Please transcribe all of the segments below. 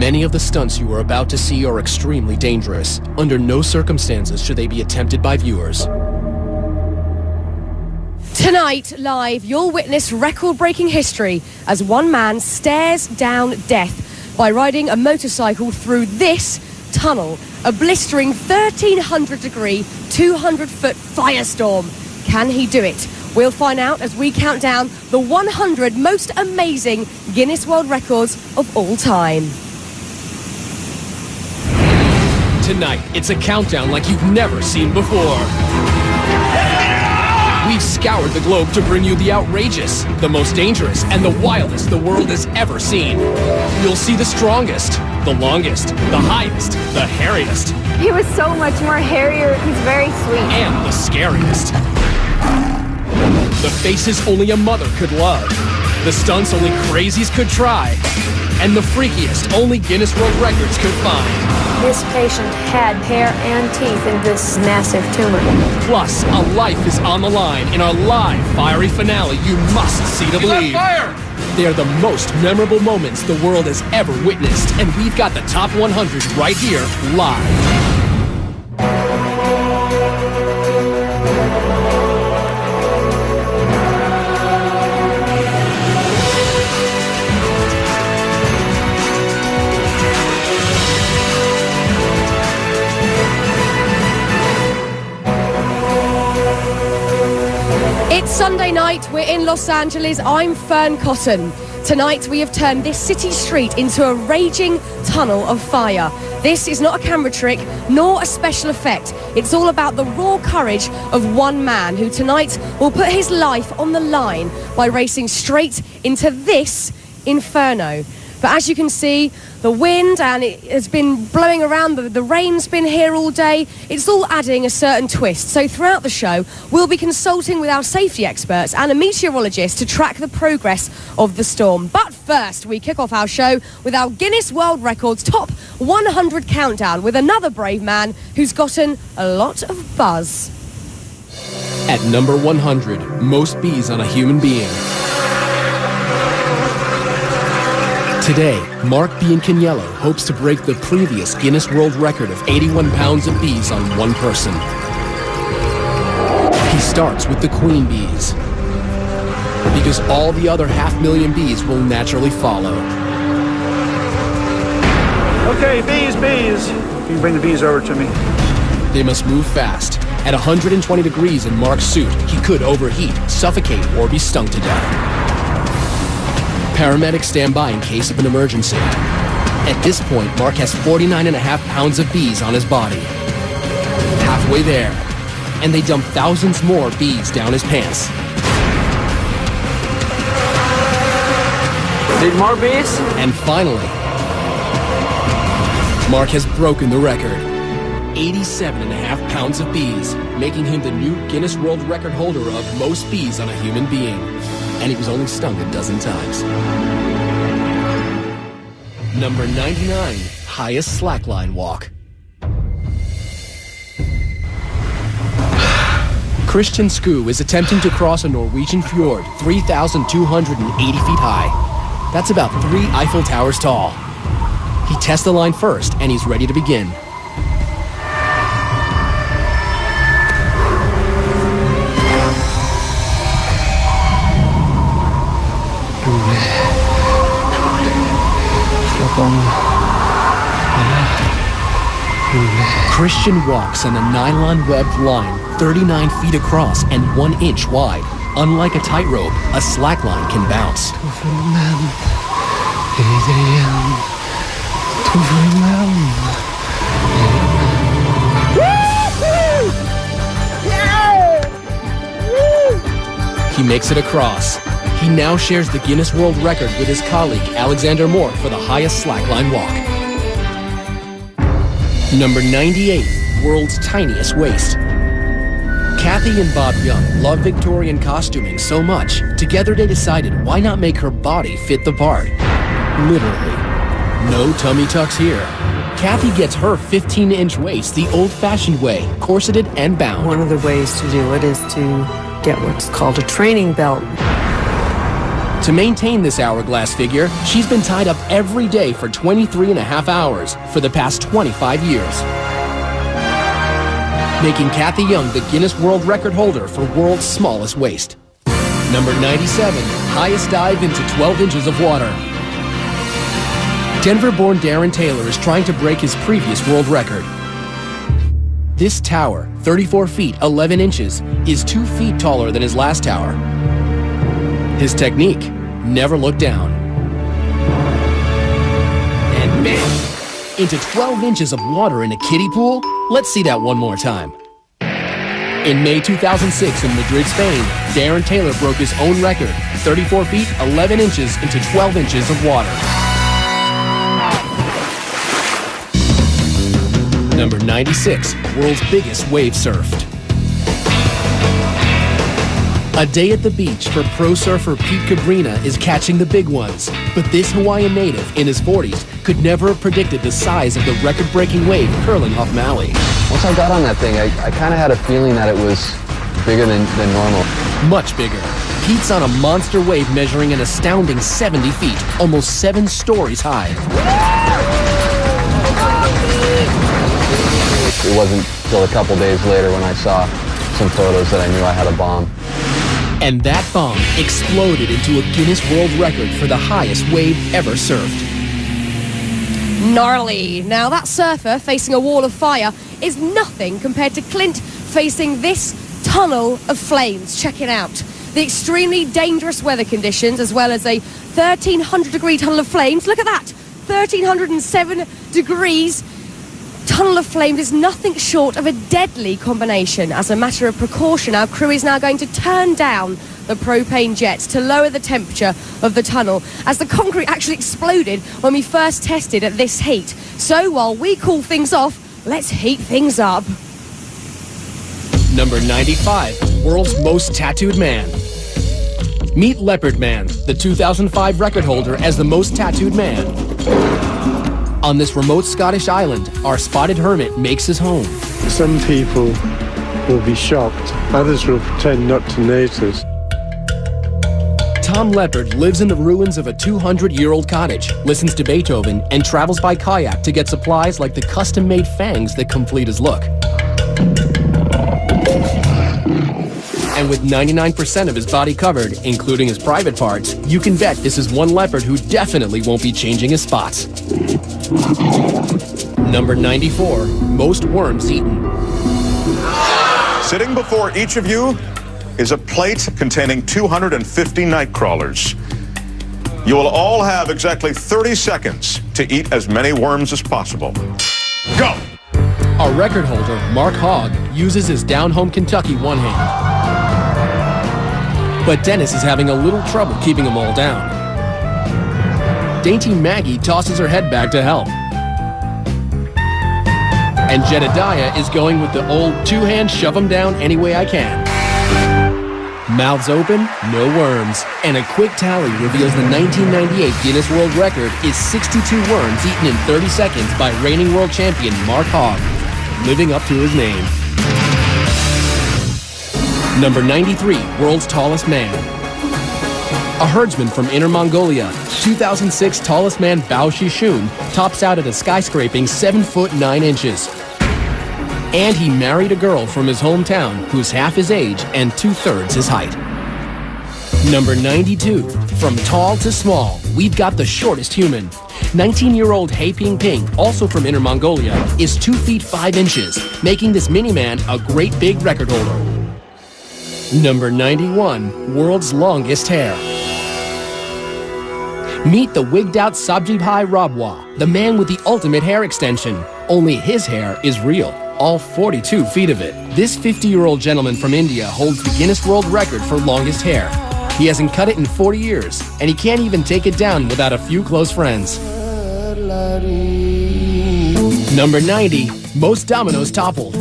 Many of the stunts you are about to see are extremely dangerous. Under no circumstances should they be attempted by viewers. Tonight, live, you'll witness record-breaking history as one man stares down death by riding a motorcycle through this tunnel, a blistering 1,300-degree, 200-foot firestorm. Can he do it? We'll find out as we count down the 100 most amazing Guinness World Records of all time. Tonight, it's a countdown like you've never seen before. We've scoured the globe to bring you the outrageous, the most dangerous, and the wildest the world has ever seen. You'll see the strongest, the longest, the highest, the hairiest. He was so much more hairier. He's very sweet. And the scariest. The faces only a mother could love. The stunts only crazies could try. And the freakiest only Guinness World Records could find. This patient had hair and teeth in this massive tumor. Plus, a life is on the line in our live fiery finale you must see to believe. They are the most memorable moments the world has ever witnessed, and we've got the top 100 right here, live. It's Sunday night, we're in Los Angeles, I'm Fern Cotton. Tonight we have turned this city street into a raging tunnel of fire. This is not a camera trick, nor a special effect. It's all about the raw courage of one man who tonight will put his life on the line by racing straight into this inferno. But as you can see, the wind, and it has been blowing around, the rain's been here all day. It's all adding a certain twist. So throughout the show, we'll be consulting with our safety experts and a meteorologist to track the progress of the storm. But first, we kick off our show with our Guinness World Records Top 100 Countdown with another brave man who's gotten a lot of buzz. At number 100, most bees on a human being. Today, Mark Biancaniello hopes to break the previous Guinness World Record of 81 pounds of bees on one person. He starts with the queen bees, because all the other 500,000 bees will naturally follow. Okay, bees. You can bring the bees over to me. They must move fast. At 120 degrees in Mark's suit, he could overheat, suffocate, or be stung to death. Paramedics stand by in case of an emergency. At this point, Mark has 49.5 pounds of bees on his body. Halfway there, and they dump thousands more bees down his pants. Need more bees? And finally, Mark has broken the record. 87.5 pounds of bees, making him the new Guinness World Record holder of most bees on a human being. And he was only stung a dozen times. Number 99, highest slackline walk. Christian Skue is attempting to cross a Norwegian fjord 3,280 feet high. That's about 3 Eiffel Towers tall. He tests the line first, and he's ready to begin. Christian walks on a nylon-webbed line 39 feet across and 1 inch wide. Unlike a tightrope, a slackline can bounce. He makes it across. He now shares the Guinness World Record with his colleague Alexander Moore for the highest slackline walk. Number 98, world's tiniest waist. Kathy and Bob Young love Victorian costuming so much, together they decided why not make her body fit the part. Literally. No tummy tucks here. Kathy gets her 15-inch waist the old-fashioned way, corseted and bound. One of the ways to do it is to get what's called a training belt. To maintain this hourglass figure, she's been tied up every day for 23.5 hours for the past 25 years. Making Kathy Young the Guinness World Record holder for world's smallest waist. Number 97, highest dive into 12 inches of water. Denver-born Darren Taylor is trying to break his previous world record. This tower, 34 feet 11 inches, is 2 feet taller than his last tower. His technique, never look down. And bam! Into 12 inches of water in a kiddie pool? Let's see that one more time. In May 2006 in Madrid, Spain, Darren Taylor broke his own record, 34 feet 11 inches into 12 inches of water. Number 96, world's biggest wave surfed. A day at the beach for pro surfer Pete Cabrina is catching the big ones. But this Hawaiian native in his 40s could never have predicted the size of the record-breaking wave curling off Maui. Once I got on that thing, I kind of had a feeling that it was bigger than normal. Much bigger. Pete's on a monster wave measuring an astounding 70 feet, almost 7 stories high. It wasn't till a couple days later when I saw some photos that I knew I had a bomb. And that bomb exploded into a Guinness World Record for the highest wave ever surfed. Gnarly. Now that surfer facing a wall of fire is nothing compared to Clint facing this tunnel of flames. Check it out. The extremely dangerous weather conditions as well as a 1,300 degree tunnel of flames. Look at that. 1,307 degrees. Tunnel of flames is nothing short of a deadly combination. As a matter of precaution, our crew is now going to turn down the propane jets to lower the temperature of the tunnel, as the concrete actually exploded when we first tested at this heat. So while we cool things off, let's heat things up. Number 95, world's most tattooed man. Meet Leopard Man, the 2005 record holder as the most tattooed man. On this remote Scottish island, our spotted hermit makes his home. Some people will be shocked. Others will pretend not to notice. Tom Leopard lives in the ruins of a 200-year-old cottage, listens to Beethoven, and travels by kayak to get supplies like the custom-made fangs that complete his look. And with 99% of his body covered, including his private parts, you can bet this is one leopard who definitely won't be changing his spots. Number 94, most worms eaten. Sitting before each of you is a plate containing 250 night crawlers. You will all have exactly 30 seconds to eat as many worms as possible. Go! Our record holder, Mark Hogg, uses his down-home Kentucky one hand. But Dennis is having a little trouble keeping them all down. Dainty Maggie tosses her head back to help. And Jedediah is going with the old two-hand shove them down any way I can. Mouths open, no worms. And a quick tally reveals the 1998 Guinness World Record is 62 worms eaten in 30 seconds by reigning world champion Mark Hogg, living up to his name. Number 93, world's tallest man. A herdsman from Inner Mongolia, 2006 tallest man Bao Shishun tops out at a skyscraping 7 foot 9 inches. And he married a girl from his hometown who's half his age and 2/3 his height. Number 92, from tall to small, we've got the shortest human. 19-year-old He Ping Ping, also from Inner Mongolia, is 2 feet 5 inches, making this mini-man a great big record holder. Number 91, world's longest hair. Meet the wigged-out Sabjibhai Rabwa, the man with the ultimate hair extension. Only his hair is real, all 42 feet of it. This 50-year-old gentleman from India holds the Guinness World Record for longest hair. He hasn't cut it in 40 years, and he can't even take it down without a few close friends. Number 90, most dominoes toppled.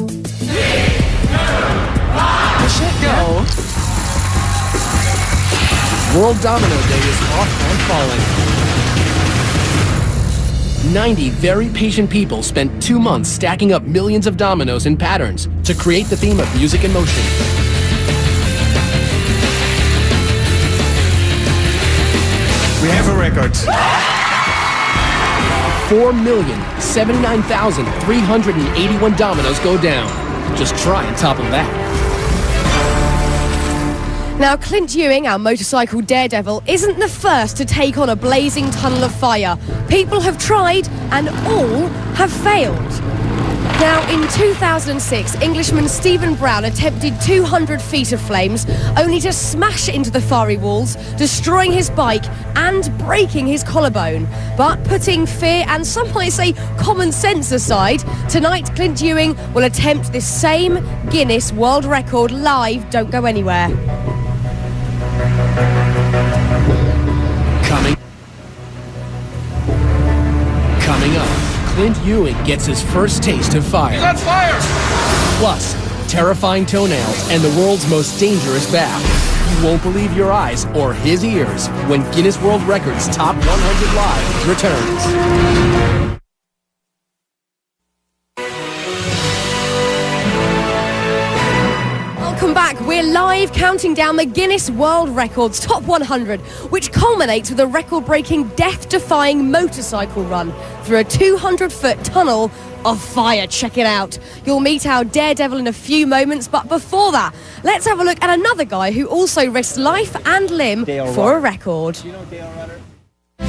Go. World Domino Day is off and falling. 90 very patient people spent 2 months stacking up millions of dominoes in patterns to create the theme of music and motion. records. 4,079,381 dominoes go down. Just try and topple that. Now, Clint Ewing, our motorcycle daredevil, isn't the first to take on a blazing tunnel of fire. People have tried, and all have failed. Now, in 2006, Englishman Stephen Brown attempted 200 feet of flames, only to smash into the fiery walls, destroying his bike and breaking his collarbone. But putting fear and some might say common sense aside, tonight Clint Ewing will attempt this same Guinness World Record live. Don't go anywhere. Coming up, Clint Ewing gets his first taste of fire. You got fire! Plus, terrifying toenails and the world's most dangerous bath. You won't believe your eyes or his ears when Guinness World Records Top 100 Live returns. Welcome back. We're live counting down the Guinness World Records Top 100, which culminates with a record-breaking, death-defying motorcycle run through a 200-foot tunnel of fire. Check it out. You'll meet our daredevil in a few moments, but before that, let's have a look at another guy who also risked life and limb for a record.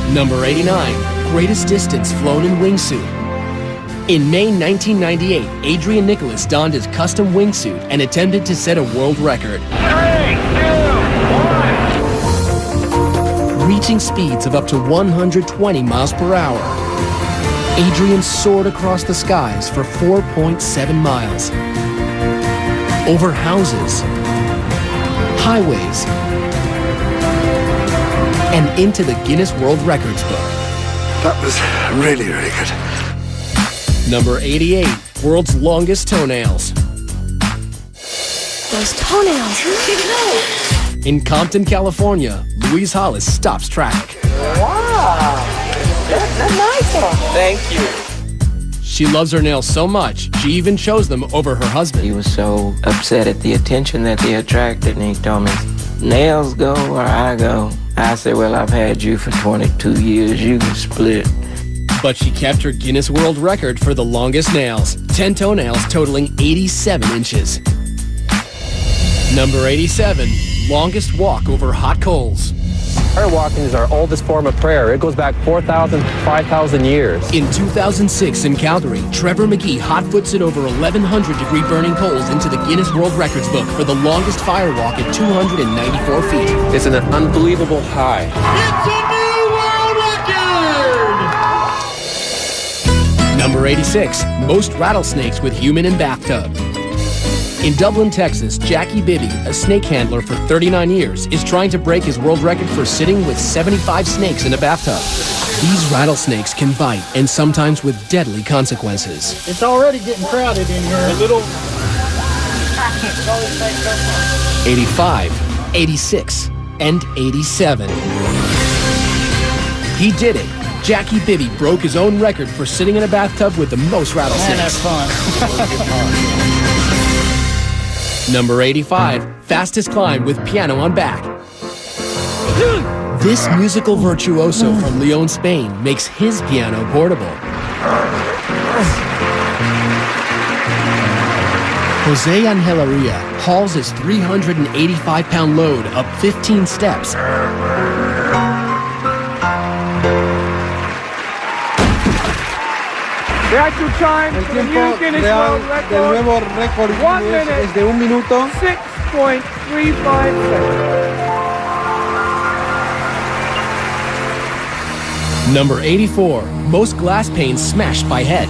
Number 89, greatest distance flown in wingsuit. In May 1998, Adrian Nicholas donned his custom wingsuit and attempted to set a world record. 3, 2, 1. Reaching speeds of up to 120 miles per hour. Adrian soared across the skies for 4.7 miles. Over houses, highways, and into the Guinness World Records book. That was really, really good. Number 88, world's longest toenails. Those toenails, who didn't know? In Compton, California, Louise Hollis stops traffic. Wow, that's a nice one. Thank you. She loves her nails so much, she even chose them over her husband. He was so upset at the attention that they attracted, and he told me, nails go where I go. I said, well, I've had you for 22 years, you can split. But she kept her Guinness World Record for the longest nails, 10 toenails totaling 87 inches. Number 87, longest walk over hot coals. Prayer walking is our oldest form of prayer. It goes back 4,000, 5,000 years. In 2006 in Calgary, Trevor McGee hot-foots it over 1,100-degree burning coals into the Guinness World Records book for the longest fire walk at 294 feet. It's an unbelievable high. It's a new world record! Number 86, most rattlesnakes with human in bathtub. In Dublin, Texas, Jackie Bibby, a snake handler for 39 years, is trying to break his world record for sitting with 75 snakes in a bathtub. These rattlesnakes can bite, and sometimes with deadly consequences. It's already getting crowded in here. A little. 85, 86, and 87. He did it. Jackie Bibby broke his own record for sitting in a bathtub with the most rattlesnakes. Man, that's fun. Number 85, fastest climb with piano on back. This musical virtuoso from Leon, Spain, makes his piano portable. Jose Angelaria hauls his 385-pound load up 15 steps. The actual time for the new Guinness World Record, 1 minute, es de 1 minuto. 6.35 seconds. Number 84, most glass panes smashed by head.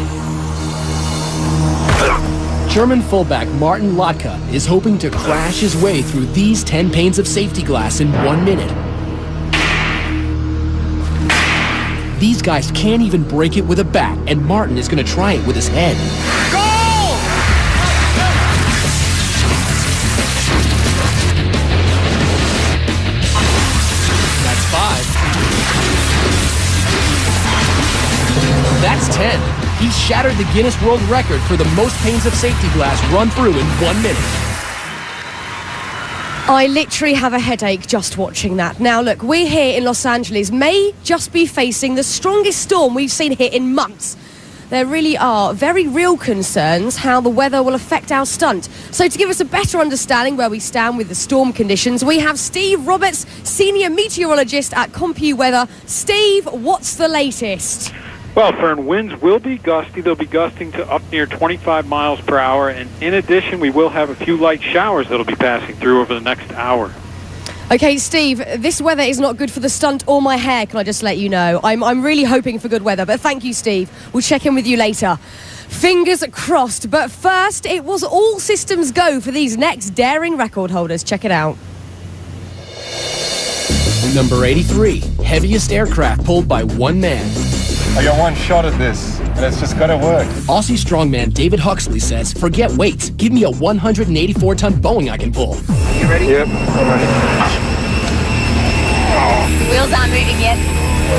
German fullback Martin Lotka is hoping to crash his way through these 10 panes of safety glass in 1 minute. These guys can't even break it with a bat, and Martin is going to try it with his head. Goal! That's 5. That's 10. He shattered the Guinness World Record for the most panes of safety glass run through in 1 minute. I literally have a headache just watching that. Now, look, we're here in Los Angeles, may just be facing the strongest storm we've seen here in months. There really are very real concerns how the weather will affect our stunt. So to give us a better understanding where we stand with the storm conditions, we have Steve Roberts, Senior Meteorologist at CompuWeather. Steve, what's the latest? Well, Fern, winds will be gusty. They'll be gusting to up near 25 miles per hour. And in addition, we will have a few light showers that'll be passing through over the next hour. Okay, Steve, this weather is not good for the stunt or my hair, can I just let you know. I'm really hoping for good weather, but thank you, Steve. We'll check in with you later. Fingers crossed, but first, it was all systems go for these next daring record holders. Check it out. Number 83, heaviest aircraft pulled by one man. I got one shot at this, and it's just gotta work. Aussie strongman David Huxley says, forget weights, give me a 184-ton Boeing I can pull. You ready? Yep, I'm ready. The wheels aren't moving yet.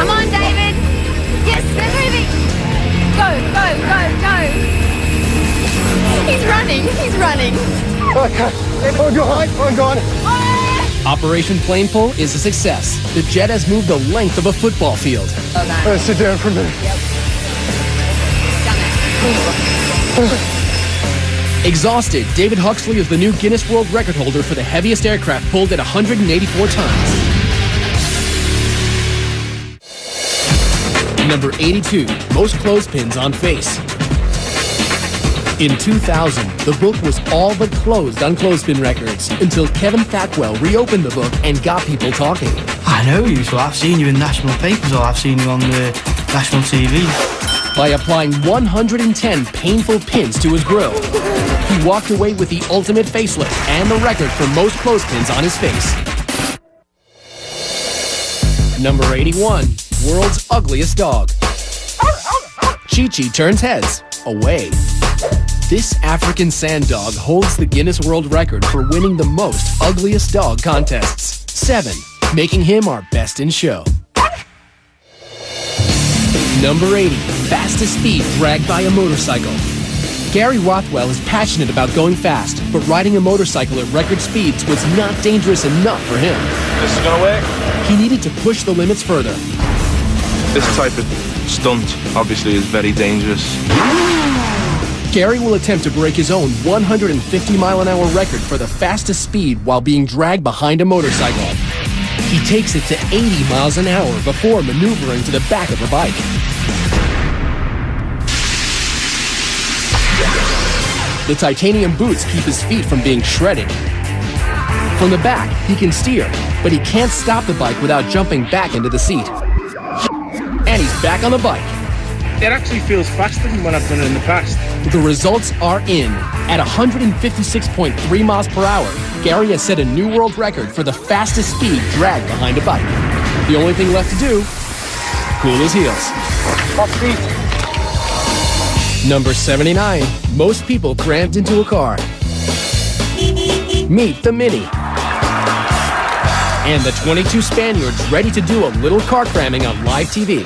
Come on, David. Yes, they're moving. Go, go, go, go. He's running. Okay, I'm gone. Operation Plane Pull is a success. The jet has moved the length of a football field. Sit down for a minute. Yep. Done it. Exhausted, David Huxley is the new Guinness World Record holder for the heaviest aircraft pulled at 184 tons. Number 82, most clothespins on face. In 2000, the book was all but closed on clothespin records until Kevin Thackwell reopened the book and got people talking. I know you, so I've seen you in national papers or I've seen you on the national TV. By applying 110 painful pins to his grill, he walked away with the ultimate facelift and the record for most clothespins on his face. Number 81, world's ugliest dog. Chi-Chi turns heads away. This African sand dog holds the Guinness World Record for winning the most ugliest dog contests, 7, making him our best in show. Number 80, fastest speed dragged by a motorcycle. Gary Rothwell is passionate about going fast, but riding a motorcycle at record speeds was not dangerous enough for him. This is gonna work. He needed to push the limits further. This type of stunt obviously is very dangerous. Gary will attempt to break his own 150-mile-an-hour record for the fastest speed while being dragged behind a motorcycle. He takes it to 80 miles an hour before maneuvering to the back of the bike. The titanium boots keep his feet from being shredded. From the back, he can steer, but he can't stop the bike without jumping back into the seat. And he's back on the bike. It actually feels faster than when I've done it in the past. The results are in. At 156.3 miles per hour, Gary has set a new world record for the fastest speed dragged behind a bike. The only thing left to do, cool his heels. Number 79, most people crammed into a car. Meet the Mini. And the 22 Spaniards ready to do a little car cramming on live TV.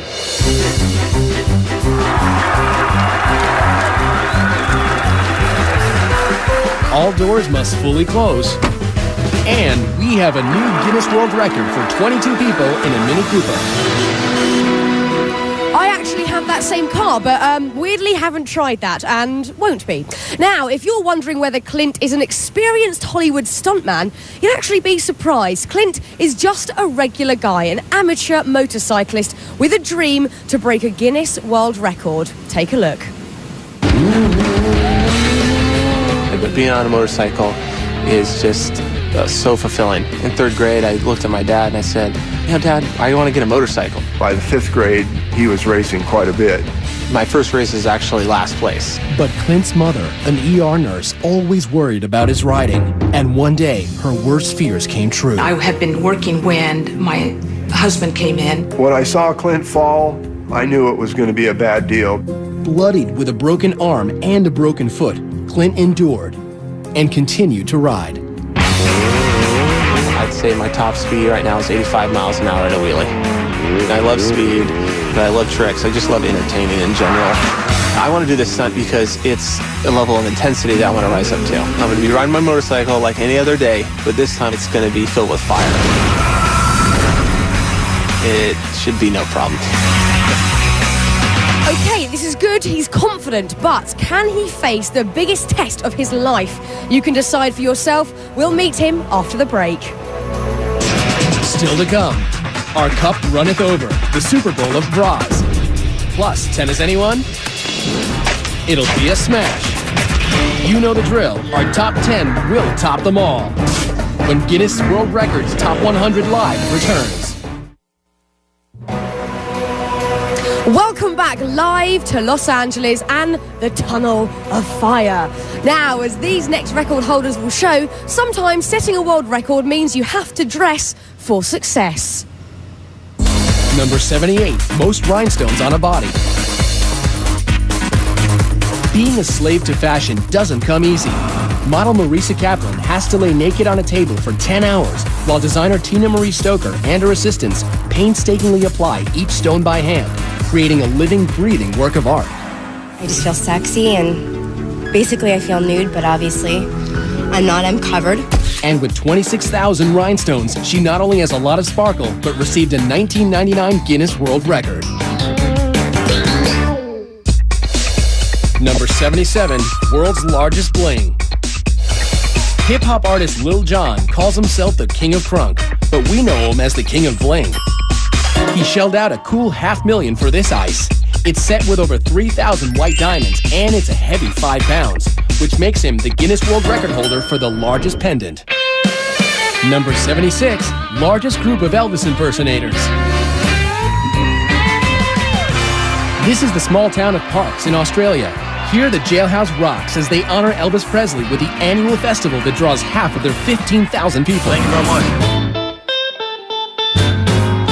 All doors must fully close. And we have a new Guinness World Record for 22 people in a Mini Cooper. I actually have that same car, but weirdly haven't tried that and won't be. Now, if you're wondering whether Clint is an experienced Hollywood stuntman, you'd actually be surprised. Clint is just a regular guy, an amateur motorcyclist with a dream to break a Guinness World Record. Take a look. But being on a motorcycle is just so fulfilling. In 3rd grade, I looked at my dad and I said, you know, Dad, I want to get a motorcycle. By the 5th grade, he was racing quite a bit. My first race is actually last place. But Clint's mother, an ER nurse, always worried about his riding. And one day, her worst fears came true. I had been working when my husband came in. When I saw Clint fall, I knew it was going to be a bad deal. Bloodied with a broken arm and a broken foot, Clint endured and continued to ride. I'd say my top speed right now is 85 miles an hour at a wheelie. I love speed. but I love tricks. I just love entertaining in general. I want to do this stunt because it's a level of intensity that I want to rise up to. I'm going to be riding my motorcycle like any other day, but this time it's going to be filled with fire. It should be no problem. Okay, this is good, he's confident, but can he face the biggest test of his life? You can decide for yourself. We'll meet him after the break. Still to come, our cup runneth over, the Super Bowl of bras. Plus, tennis anyone? It'll be a smash. You know the drill, our top 10 will top them all. When Guinness World Records Top 100 Live returns. Welcome back live to Los Angeles and the Tunnel of Fire. Now, as these next record holders will show, sometimes setting a world record means you have to dress for success. Number 78, most rhinestones on a body. Being a slave to fashion doesn't come easy. Model Marisa Kaplan has to lay naked on a table for 10 hours, while designer Tina Marie Stoker and her assistants painstakingly apply each stone by hand, creating a living, breathing work of art. I just feel sexy and basically I feel nude, but obviously I'm not, I'm covered. And with 26,000 rhinestones, she not only has a lot of sparkle, but received a 1999 Guinness World Record. Number 77, world's largest bling. Hip-hop artist Lil Jon calls himself the King of Crunk, but we know him as the King of Bling. He shelled out a cool $500,000 for this ice. It's set with over 3,000 white diamonds, and it's a heavy 5 pounds, which makes him the Guinness World Record holder for the largest pendant. Number 76, largest group of Elvis impersonators. This is the small town of Parkes in Australia. Here, the jailhouse rocks as they honor Elvis Presley with the annual festival that draws half of their 15,000 people. Thank you very much.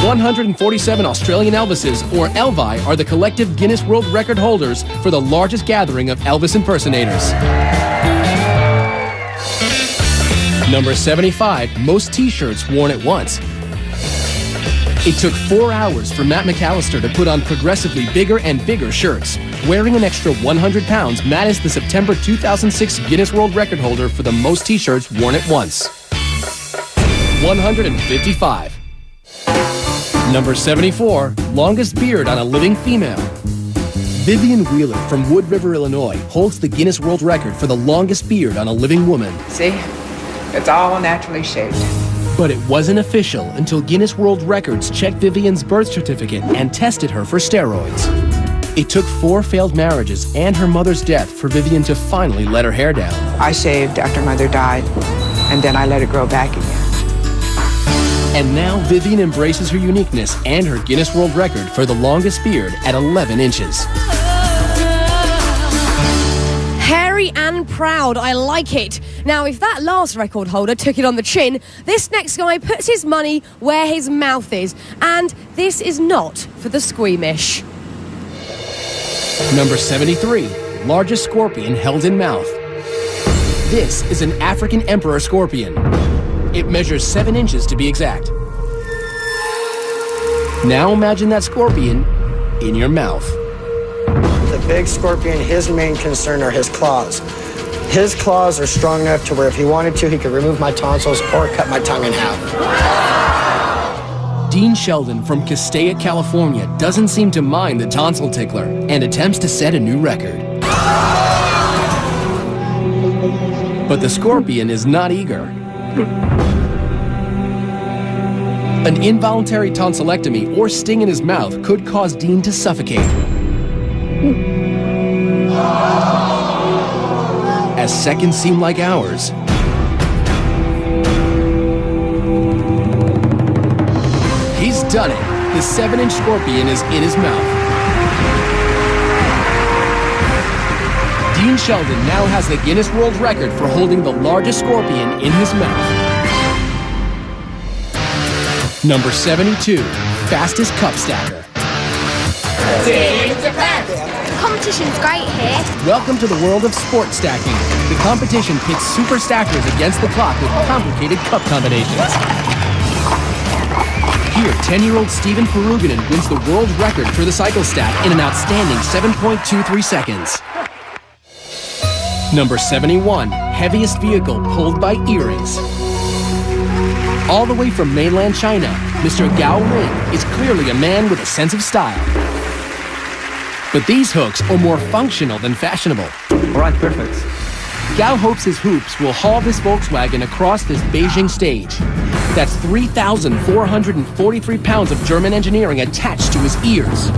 147 Australian Elvises, or Elvi, are the collective Guinness World Record holders for the largest gathering of Elvis impersonators. Number 75, most t-shirts worn at once. It took 4 hours for Matt McAllister to put on progressively bigger and bigger shirts. Wearing an extra 100 pounds, Matt is the September 2006 Guinness World Record holder for the most t-shirts worn at once. 155. Number 74, longest beard on a living female. Vivian Wheeler from Wood River, Illinois, holds the Guinness World Record for the longest beard on a living woman. See, it's all naturally shaved. But it wasn't official until Guinness World Records checked Vivian's birth certificate and tested her for steroids. It took 4 failed marriages and her mother's death for Vivian to finally let her hair down. I shaved after Mother died, and then I let it grow back again. And now Vivian embraces her uniqueness and her Guinness World Record for the longest beard at 11 inches. Hairy and proud, I like it. Now, if that last record holder took it on the chin, this next guy puts his money where his mouth is. And this is not for the squeamish. Number 73, largest scorpion held in mouth. This is an African emperor scorpion. It measures 7 inches to be exact. Now imagine that scorpion in your mouth. The big scorpion, his main concern are his claws. His claws are strong enough to where if he wanted to, he could remove my tonsils or cut my tongue in half. Dean Sheldon from Castaic, California doesn't seem to mind the tonsil tickler and attempts to set a new record. But the scorpion is not eager. An involuntary tonsillectomy or sting in his mouth could cause Dean to suffocate. As seconds seem like hours, he's done it. The 7-inch scorpion is in his mouth. Dean Sheldon now has the Guinness World Record for holding the largest scorpion in his mouth. Number 72, fastest cup stacker. The competition's great here. Welcome to the world of sport stacking. The competition pits super stackers against the clock with complicated cup combinations. Here, 10-year-old Steven Peruganen wins the world record for the cyclostat in an outstanding 7.23 seconds. Number 71, heaviest vehicle pulled by earrings. All the way from mainland China, Mr. Gao Ring is clearly a man with a sense of style. But these hooks are more functional than fashionable. All right, perfect. Gao hopes his hoops will haul this Volkswagen across this Beijing stage. That's 3,443 pounds of German engineering attached to his ears.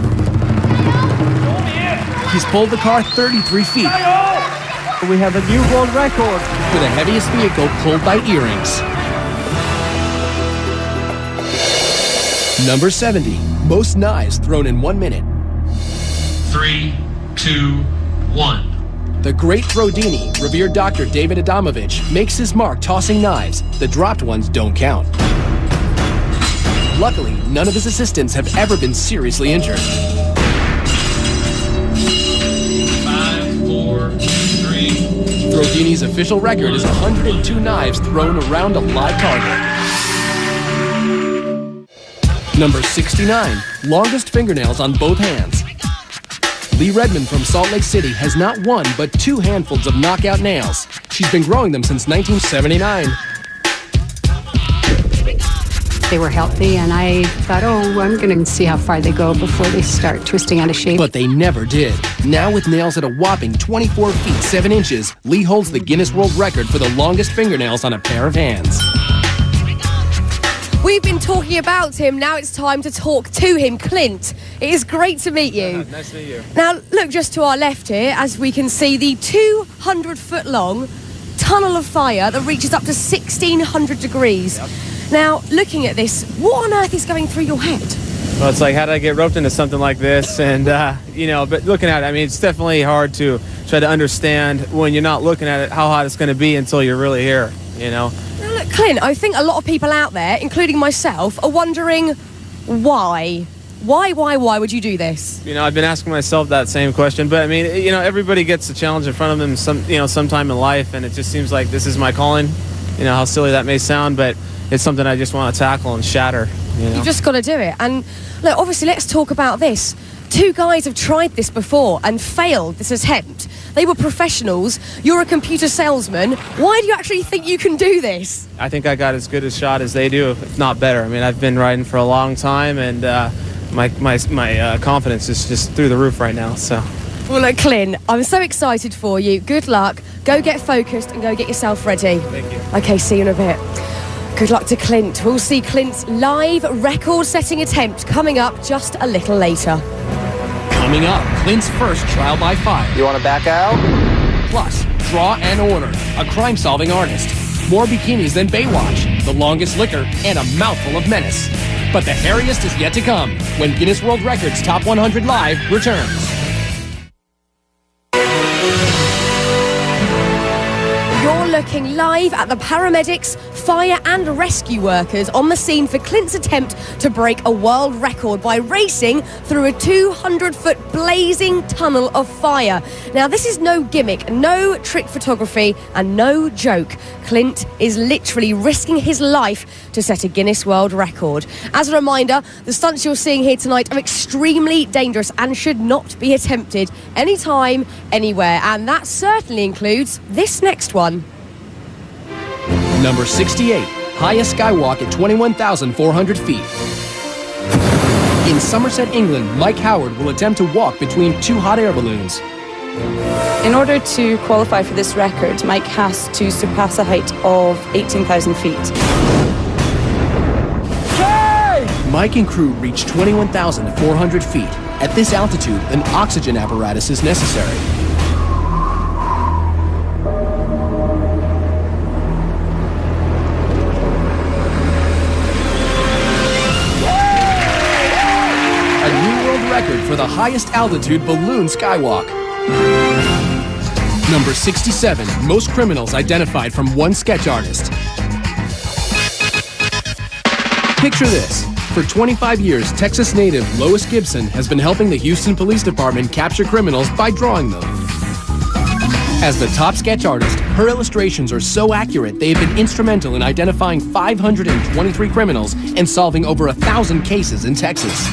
He's pulled the car 33 feet. We have a new world record for the heaviest vehicle pulled by earrings. Number 70, most knives thrown in 1 minute. 3, 2, 1. The great Throdini, revered Dr. David Adamovich, makes his mark tossing knives. The dropped ones don't count. Luckily, none of his assistants have ever been seriously injured. 5, 4, 3. Throdini's official record is 102 knives thrown around a live target. Number 69, longest fingernails on both hands. Lee Redmond from Salt Lake City has not one but 2 handfuls of knockout nails. She's been growing them since 1979. They were healthy, and I thought, oh, I'm going to see how far they go before they start twisting out of shape. But they never did. Now with nails at a whopping 24 feet 7 inches, Lee holds the Guinness World Record for the longest fingernails on a pair of hands. We've been talking about him, now it's time to talk to him. Clint, it is great to meet you. Nice to meet you. Now, look just to our left here, as we can see the 200-foot-long tunnel of fire that reaches up to 1,600 degrees. Yep. Now, looking at this, what on earth is going through your head? Well, it's like, how did I get roped into something like this? And, you know, but looking at it, I mean, it's definitely hard to try to understand when you're not looking at it how hot it's going to be until you're really here, you know? Now, look, Clint, I think a lot of people out there, including myself, are wondering why. Why would you do this? You know, I've been asking myself that same question, but I mean, you know, everybody gets a challenge in front of them sometime in life, and it just seems like this is my calling. You know, how silly that may sound, but it's something I just want to tackle and shatter. You know? You've just got to do it. And look, obviously, let's talk about this. 2 guys have tried this before and failed this attempt. They were professionals. You're a computer salesman. Why do you actually think you can do this? I think I got as good a shot as they do, if not better. I mean, I've been riding for a long time, and my confidence is just through the roof right now. So. Well, look, Clint, I'm so excited for you. Good luck. Go get focused and go get yourself ready. Thank you. Okay, see you in a bit. Good luck to Clint. We'll see Clint's live record-setting attempt coming up just a little later. Coming up, Clint's first trial by fire. You want to back out? Plus, Draw and Order, a crime-solving artist. More bikinis than Baywatch, the longest liquor, and a mouthful of menace. But the hairiest is yet to come when Guinness World Records Top 100 Live returns. You're looking live at the paramedics, fire and rescue workers on the scene for Clint's attempt to break a world record by racing through a 200-foot blazing tunnel of fire. Now, this is no gimmick, no trick photography, and no joke. Clint is literally risking his life to set a Guinness World Record. As a reminder, the stunts you're seeing here tonight are extremely dangerous and should not be attempted anytime, anywhere. And that certainly includes this next one. Number 68, highest skywalk at 21,400 feet. In Somerset, England, Mike Howard will attempt to walk between 2 hot air balloons. In order to qualify for this record, Mike has to surpass a height of 18,000 feet. Mike and crew reach 21,400 feet. At this altitude, an oxygen apparatus is necessary. Record for the highest altitude balloon skywalk. Number 67, most criminals identified from one sketch artist. Picture this. For 25 years, Texas native Lois Gibson has been helping the Houston Police Department capture criminals by drawing them. As the top sketch artist, Her illustrations are so accurate, they have been instrumental in identifying 523 criminals and solving over 1,000 cases in Texas.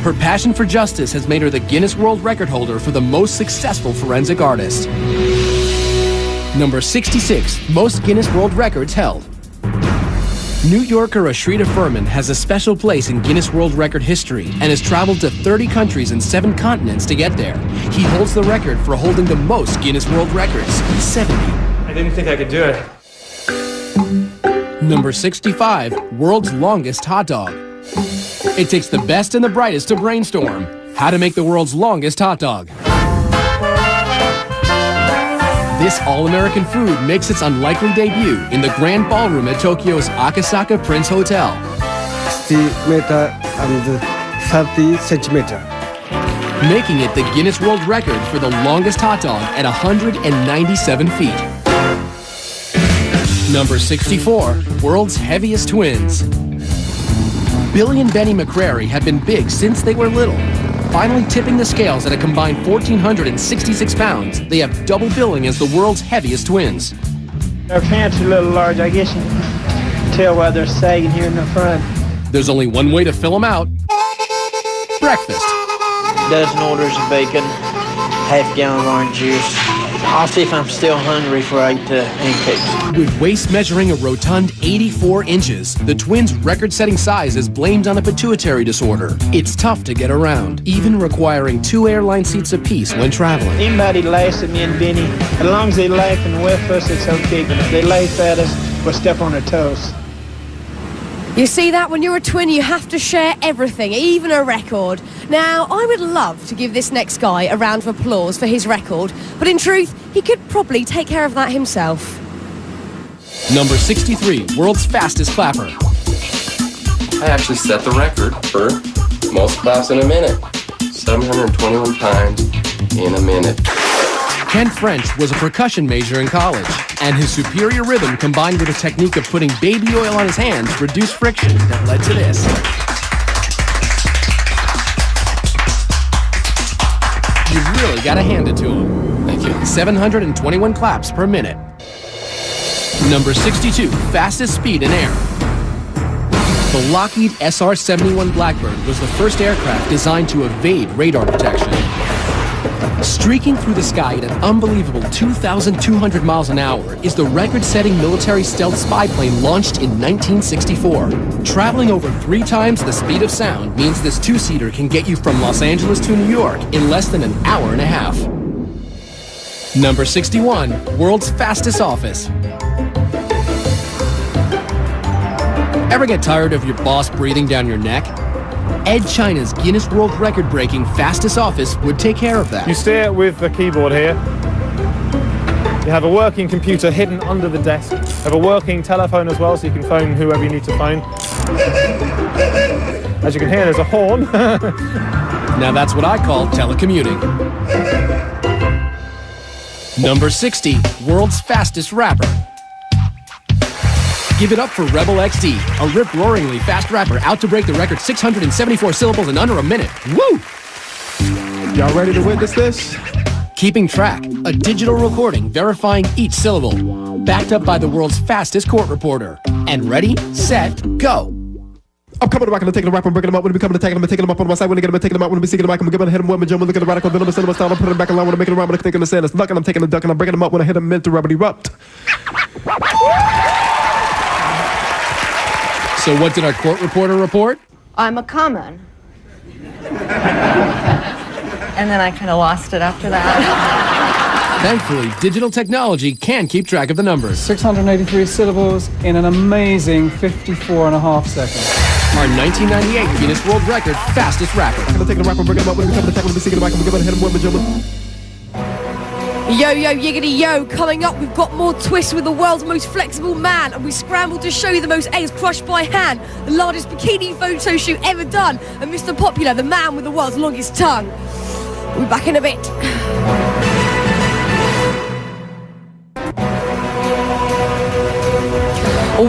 Her passion for justice has made her the Guinness World Record holder for the most successful forensic artist. Number 66, most Guinness World Records held. New Yorker Ashrita Furman has a special place in Guinness World Record history and has traveled to 30 countries and 7 continents to get there. He holds the record for holding the most Guinness World Records, 70. I didn't think I could do it. Number 65, world's longest hot dog. It takes the best and the brightest to brainstorm how to make the world's longest hot dog. This all-American food makes its unlikely debut in the Grand Ballroom at Tokyo's Akasaka Prince Hotel. 60 meter and 30 centimeter. Making it the Guinness World Record for the longest hot dog at 197 feet. Number 64, world's heaviest twins. Billy and Benny McCrary have been big since they were little. Finally tipping the scales at a combined 1,466 pounds, they have double billing as the world's heaviest twins. Our pants are a little large. I guess you can tell why they're sagging here in the front. There's only one way to fill them out. Breakfast. Dozen orders of bacon, half-gallon of orange juice. I'll see if I'm still hungry before I eat the pancakes. With waist measuring a rotund 84 inches, the twins' record-setting size is blamed on a pituitary disorder. It's tough to get around, even requiring 2 airline seats apiece when traveling. Anybody laughs at me and Benny, as long as they laugh and with us, it's okay. But if they laugh at us, we'll step on their toes. You see that? When you're a twin, you have to share everything, even a record. Now, I would love to give this next guy a round of applause for his record, but in truth, he could probably take care of that himself. Number 63, world's fastest clapper. I actually set the record for most claps in a minute. 721 times in a minute. Ken French was a percussion major in college, and his superior rhythm combined with a technique of putting baby oil on his hands reduced friction that led to this. You've really got to hand it to him. Thank you. 721 claps per minute. Number 62, fastest speed in air. The Lockheed SR-71 Blackbird was the first aircraft designed to evade radar detection. Streaking through the sky at an unbelievable 2,200 miles an hour is the record-setting military stealth spy plane launched in 1964. Traveling over 3 times the speed of sound means this 2-seater can get you from Los Angeles to New York in less than an hour and a half. Number 61, world's fastest office. Ever get tired of your boss breathing down your neck? Ed China's Guinness World Record-breaking fastest office would take care of that. You steer with the keyboard here. You have a working computer hidden under the desk. You have a working telephone as well, so you can phone whoever you need to phone. As you can hear, there's a horn. Now that's what I call telecommuting. Number 60, world's fastest rapper. Give it up for Rebel XD, a rip-roaringly fast rapper out to break the record 674 syllables in under a minute. Woo! Y'all ready to witness this? Keeping track, a digital recording verifying each syllable, backed up by the world's fastest court reporter. And ready, set, go. I'm coming back and I'm taking a rap, I'm breaking them up. When we come to taking them, I'm taking them up on my side. When I get them, I'm taking them out. When we seeking them back, I'm giving hit them with my jump. Look at the radical, then I'm cinema style. I'm putting them back in line. When I'm making a rhyme, I'm thinking the sand. It's luck and I'm taking a duck and I'm breaking them up. When I hit them, meant to rubber erupt. So what did our court reporter report? I'm a common. And then I kind of lost it after that. Thankfully, digital technology can keep track of the numbers. 683 syllables in an amazing 54.5 seconds. Our 1998 Guinness World Record fastest rapper. I'm gonna take the rap, I'm breaking them up. When we come to tackle, I'm seeking them back. I'm giving hit them with my jump. Yo, yo, yiggity, yo. Coming up, we've got more twists with the world's most flexible man, and we scrambled to show you the most eggs crushed by hand, the largest bikini photo shoot ever done, and Mr. Popular, the man with the world's longest tongue. We'll be back in a bit.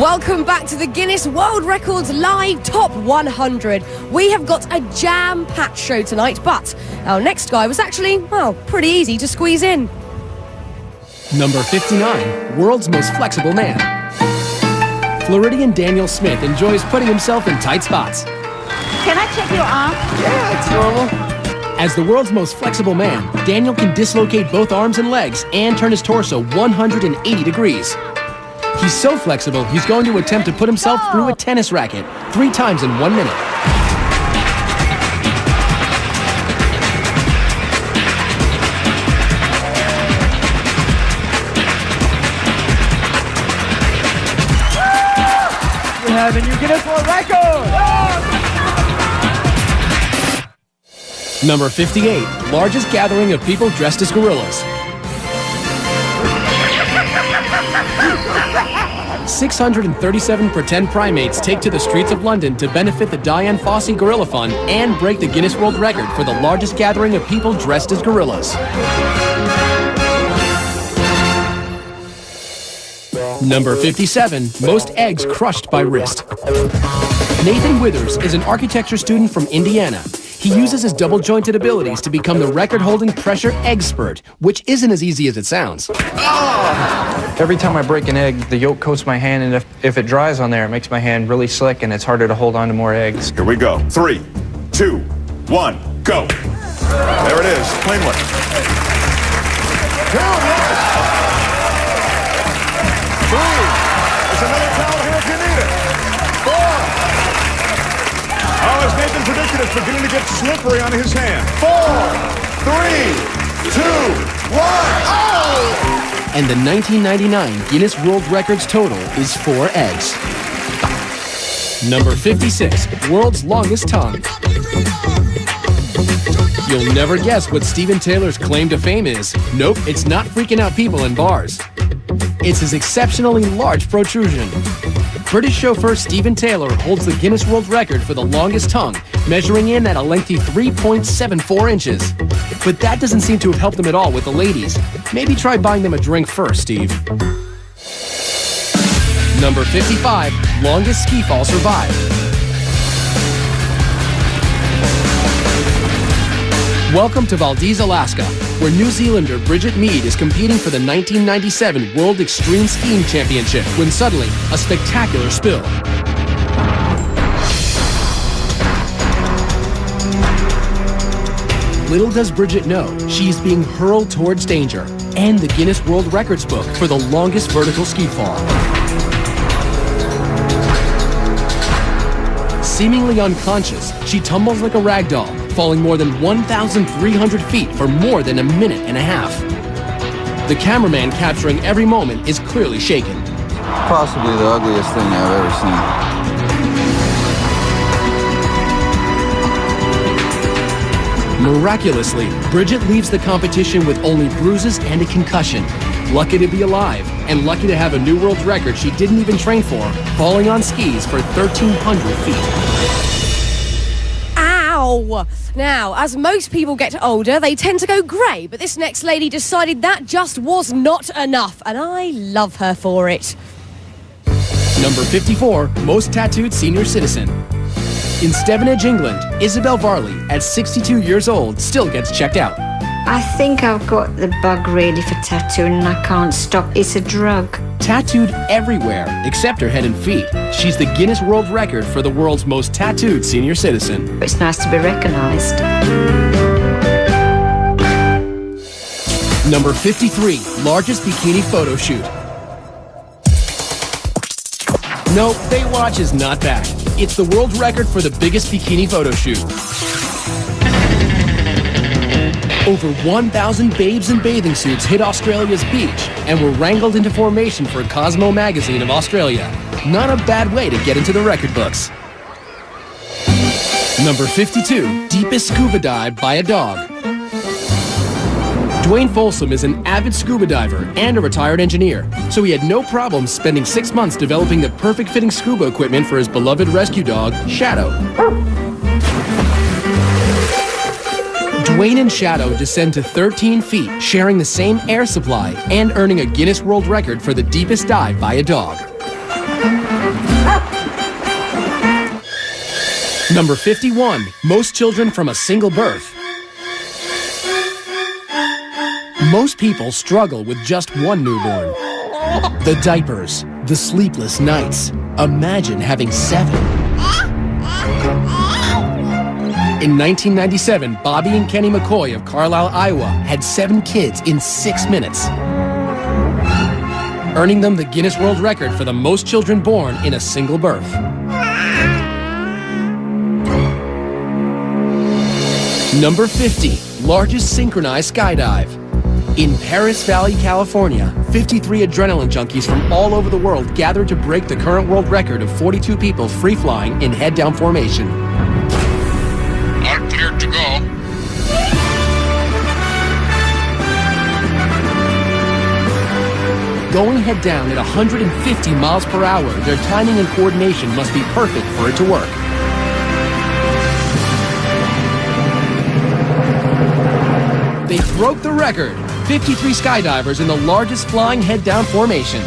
Welcome back to the Guinness World Records Live Top 100. We have got a jam-packed show tonight, but our next guy was actually, well, pretty easy to squeeze in. Number 59, world's most flexible man. Floridian Daniel Smith enjoys putting himself in tight spots. Can I check your arm? Yeah, it's normal. As the world's most flexible man, Daniel can dislocate both arms and legs and turn his torso 180 degrees. He's so flexible, he's going to attempt to put himself through a tennis racket 3 times in 1 minute. We have a new Guinness World Record! Number 58, largest gathering of people dressed as gorillas. 637 pretend primates take to the streets of London to benefit the Dian Fossey Gorilla Fund and break the Guinness World Record for the largest gathering of people dressed as gorillas. Number 57, most eggs crushed by wrist. Nathan Withers is an architecture student from Indiana. He uses his double-jointed abilities to become the record-holding pressure egg spurt, which isn't as easy as it sounds. Every time I break an egg, the yolk coats my hand, and if it dries on there, it makes my hand really slick, and it's harder to hold on to more eggs. Here we go. 3, 2, 1, go. There it is, cleanly. 3. There's another towel here if you need it. 4. Oh, as Nathan predicted, it's beginning to get slippery on his hand. 4, 3, 2, 1. Oh! And the 1999 Guinness World Records total is 4 eggs. Number 56, world's longest tongue. You'll never guess what Steven Taylor's claim to fame is. Nope, it's not freaking out people in bars. It's his exceptionally large protrusion. British chauffeur Steven Taylor holds the Guinness World Record for the longest tongue, measuring in at a lengthy 3.74 inches. But that doesn't seem to have helped him at all with the ladies. Maybe try buying them a drink first, Steve. Number 55, longest ski fall survived. Welcome to Valdez, Alaska, where New Zealander Bridget Mead is competing for the 1997 World Extreme Skiing Championship when suddenly a spectacular spill. Little does Bridget know, she's being hurled towards danger and the Guinness World Records book for the longest vertical ski fall. Seemingly unconscious, she tumbles like a rag doll, falling more than 1,300 feet for more than a minute and a half. The cameraman capturing every moment is clearly shaken. Possibly the ugliest thing I've ever seen. Miraculously, Bridget leaves the competition with only bruises and a concussion. Lucky to be alive, and lucky to have a new world record she didn't even train for, falling on skis for 1,300 feet. Ow! Now, as most people get older, they tend to go grey, but this next lady decided that just was not enough, and I love her for it. Number 54, most tattooed senior citizen. In Stevenage, England, Isabel Varley, at 62 years old, still gets checked out. I think I've got the bug really for tattooing and I can't stop. It's a drug. Tattooed everywhere, except her head and feet. She's the Guinness World Record for the world's most tattooed senior citizen. It's nice to be recognised. Number 53, largest bikini photo shoot. No, Baywatch is not back. It's the world record for the biggest bikini photo shoot. Over 1,000 babes in bathing suits hit Australia's beach and were wrangled into formation for Cosmo magazine of Australia. Not a bad way to get into the record books. Number 52, deepest scuba dive by a dog. Dwayne Folsom is an avid scuba diver and a retired engineer, so he had no problem spending 6 months developing the perfect fitting scuba equipment for his beloved rescue dog, Shadow. Dwayne and Shadow descend to 13 feet, sharing the same air supply and earning a Guinness World Record for the deepest dive by a dog. Number 51, most children from a single birth. Most people struggle with just one newborn. The diapers, the sleepless nights. Imagine having 7. In 1997, Bobby and Kenny McCoy of Carlisle, Iowa had 7 kids in 6 minutes, earning them the Guinness World Record for the most children born in a single birth. Number 50, largest synchronized skydive. In Paris Valley, California, 53 adrenaline junkies from all over the world gathered to break the current world record of 42 people free-flying in head-down formation. Not cleared to go. Going head-down at 150 miles per hour, their timing and coordination must be perfect for it to work. They broke the record. 53 skydivers in the largest flying head-down formation.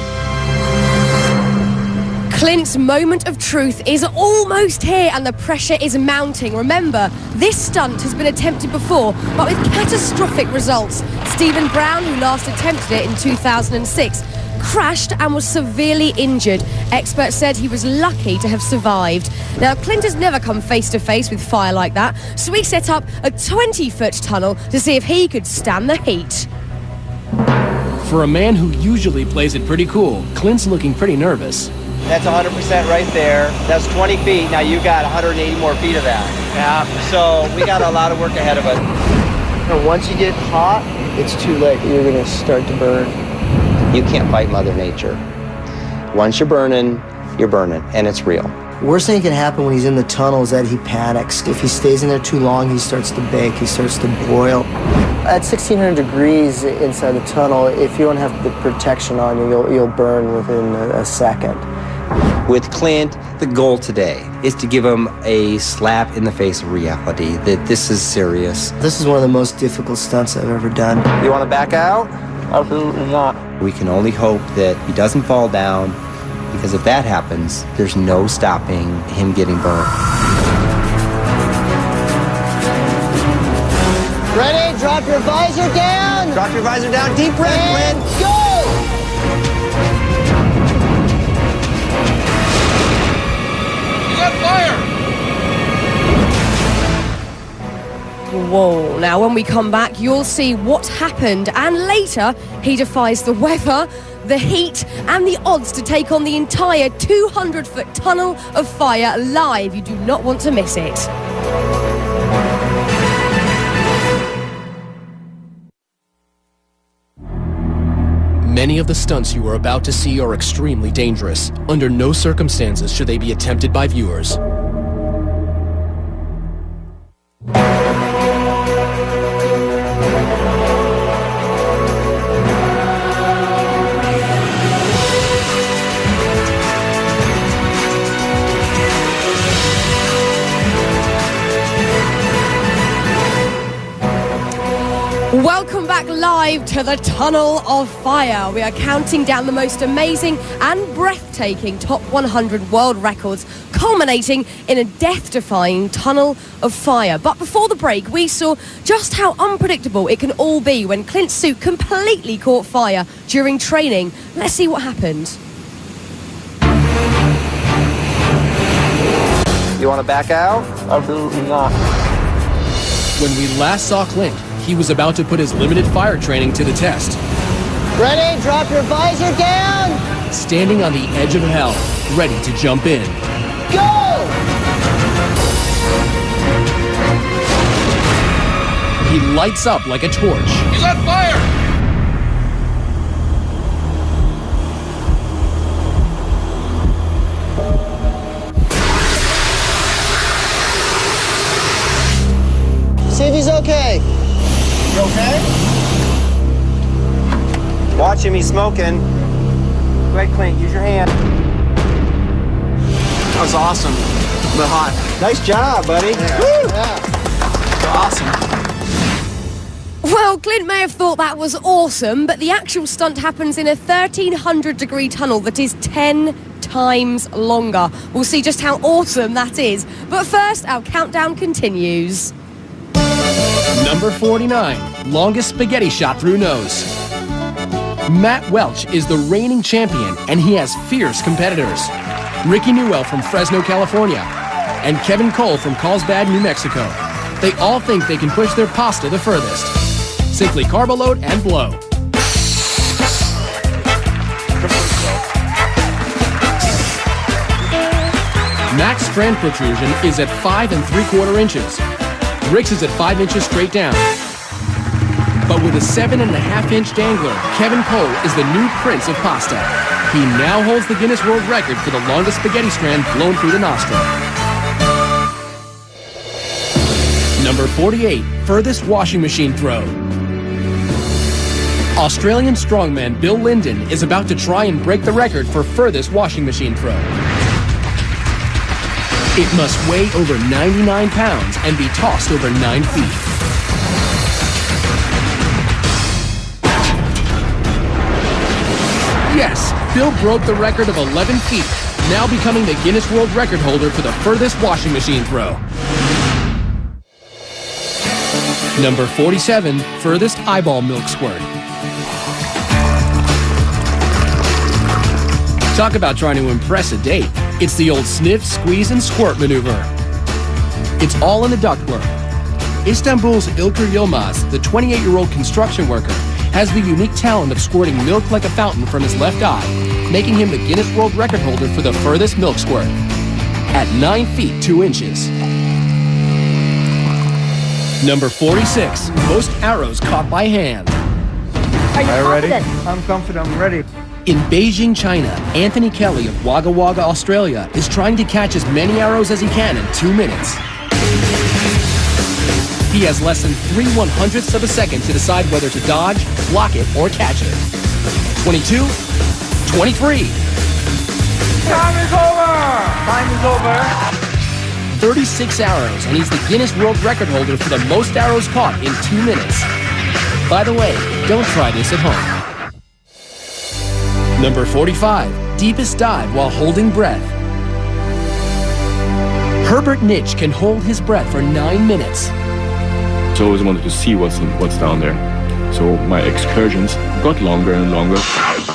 Clint's moment of truth is almost here and the pressure is mounting. Remember, this stunt has been attempted before, but with catastrophic results. Stephen Brown, who last attempted it in 2006, crashed and was severely injured. Experts said he was lucky to have survived. Now, Clint has never come face to face with fire like that, so he set up a 20-foot tunnel to see if he could stand the heat. For a man who usually plays it pretty cool, Clint's looking pretty nervous. That's 100% right there. That's 20 feet. Now you got 180 more feet of that. Yeah. So we got a lot of work ahead of us. And once you get hot, it's too late. You're going to start to burn. You can't fight Mother Nature. Once you're burning, and it's real. Worst thing that can happen when he's in the tunnel is that he panics. If he stays in there too long, he starts to bake, he starts to boil. At 1,600 degrees inside the tunnel, if you don't have the protection on you, you'll burn within a second. With Clint, the goal today is to give him a slap in the face of reality, that this is serious. This is one of the most difficult stunts I've ever done. You want to back out? Absolutely not. We can only hope that he doesn't fall down, because if that happens, there's no stopping him getting burned. Ready? Drop your visor down. Drop your visor down. Deep breath, and Clint. Go! He's on fire! Whoa. Now, when we come back, you'll see what happened, and later, he defies the weather, the heat, and the odds to take on the entire 200-foot tunnel of fire live. You do not want to miss it. Many of the stunts you are about to see are extremely dangerous. Under no circumstances should they be attempted by viewers. Welcome back live to the Tunnel of Fire. We are counting down the most amazing and breathtaking Top 100 world records, culminating in a death-defying Tunnel of Fire. But before the break, we saw just how unpredictable it can all be when Clint's suit completely caught fire during training. Let's see what happened. You want to back out? Absolutely not. When we last saw Clint, he was about to put his limited fire training to the test. Ready? Drop your visor down. Standing on the edge of hell, ready to jump in. Go! He lights up like a torch. He's on fire! See if he's okay. You okay? Watch him, he's smoking. Go ahead, Clint, use your hand. That was awesome, but hot. Nice job, buddy. Awesome. Well, Clint may have thought that was awesome, but the actual stunt happens in a 1,300-degree tunnel that is 10 times longer. We'll see just how awesome that is. But first, our countdown continues. Number 49, longest spaghetti shot through nose. Matt Welch is the reigning champion, and he has fierce competitors. Ricky Newell from Fresno, California, and Kevin Cole from Carlsbad, New Mexico. They all think they can push their pasta the furthest. Simply carb load and blow. Mac's strand protrusion is at 5 3/4 inches. Rick's is at 5 inches straight down. But with a 7.5-inch dangler, Kevin Cole is the new prince of pasta. He now holds the Guinness World Record for the longest spaghetti strand blown through the nostril. Number 48, furthest washing machine throw. Australian strongman Bill Linden is about to try and break the record for furthest washing machine throw. It must weigh over 99 pounds and be tossed over 9 feet. Yes, Bill broke the record of 11 feet, now becoming the Guinness World Record holder for the furthest washing machine throw. Number 47, furthest eyeball milk squirt. Talk about trying to impress a date. It's the old sniff, squeeze, and squirt maneuver. It's all in the ductwork. Istanbul's Ilker Yilmaz, the 28-year-old construction worker, has the unique talent of squirting milk like a fountain from his left eye, making him the Guinness World Record holder for the furthest milk squirt at 9 feet 2 inches. Number 46, most arrows caught by hand. Are you confident? I'm confident. I'm ready. In Beijing, China, Anthony Kelly of Wagga Wagga, Australia, is trying to catch as many arrows as he can in 2 minutes. He has less than 3/100ths of a second to decide whether to dodge, block it, or catch it. 22, 23. Time is over! Time is over. 36 arrows, and he's the Guinness World Record holder for the most arrows caught in 2 minutes. By the way, don't try this at home. Number 45, deepest dive while holding breath. Herbert Nitsch can hold his breath for 9 minutes. I always wanted to see what's down there. So my excursions got longer and longer.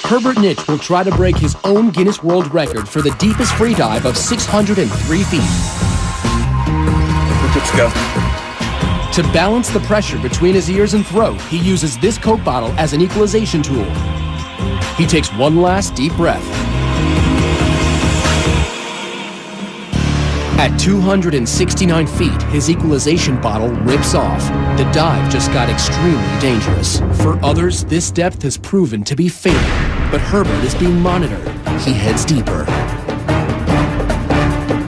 Herbert Nitsch will try to break his own Guinness World Record for the deepest free dive of 603 feet. Let's go. To balance the pressure between his ears and throat, he uses this Coke bottle as an equalization tool. He takes one last deep breath. At 269 feet, his equalization bottle rips off. The dive just got extremely dangerous. For others, this depth has proven to be fatal, but Herbert is being monitored. He heads deeper.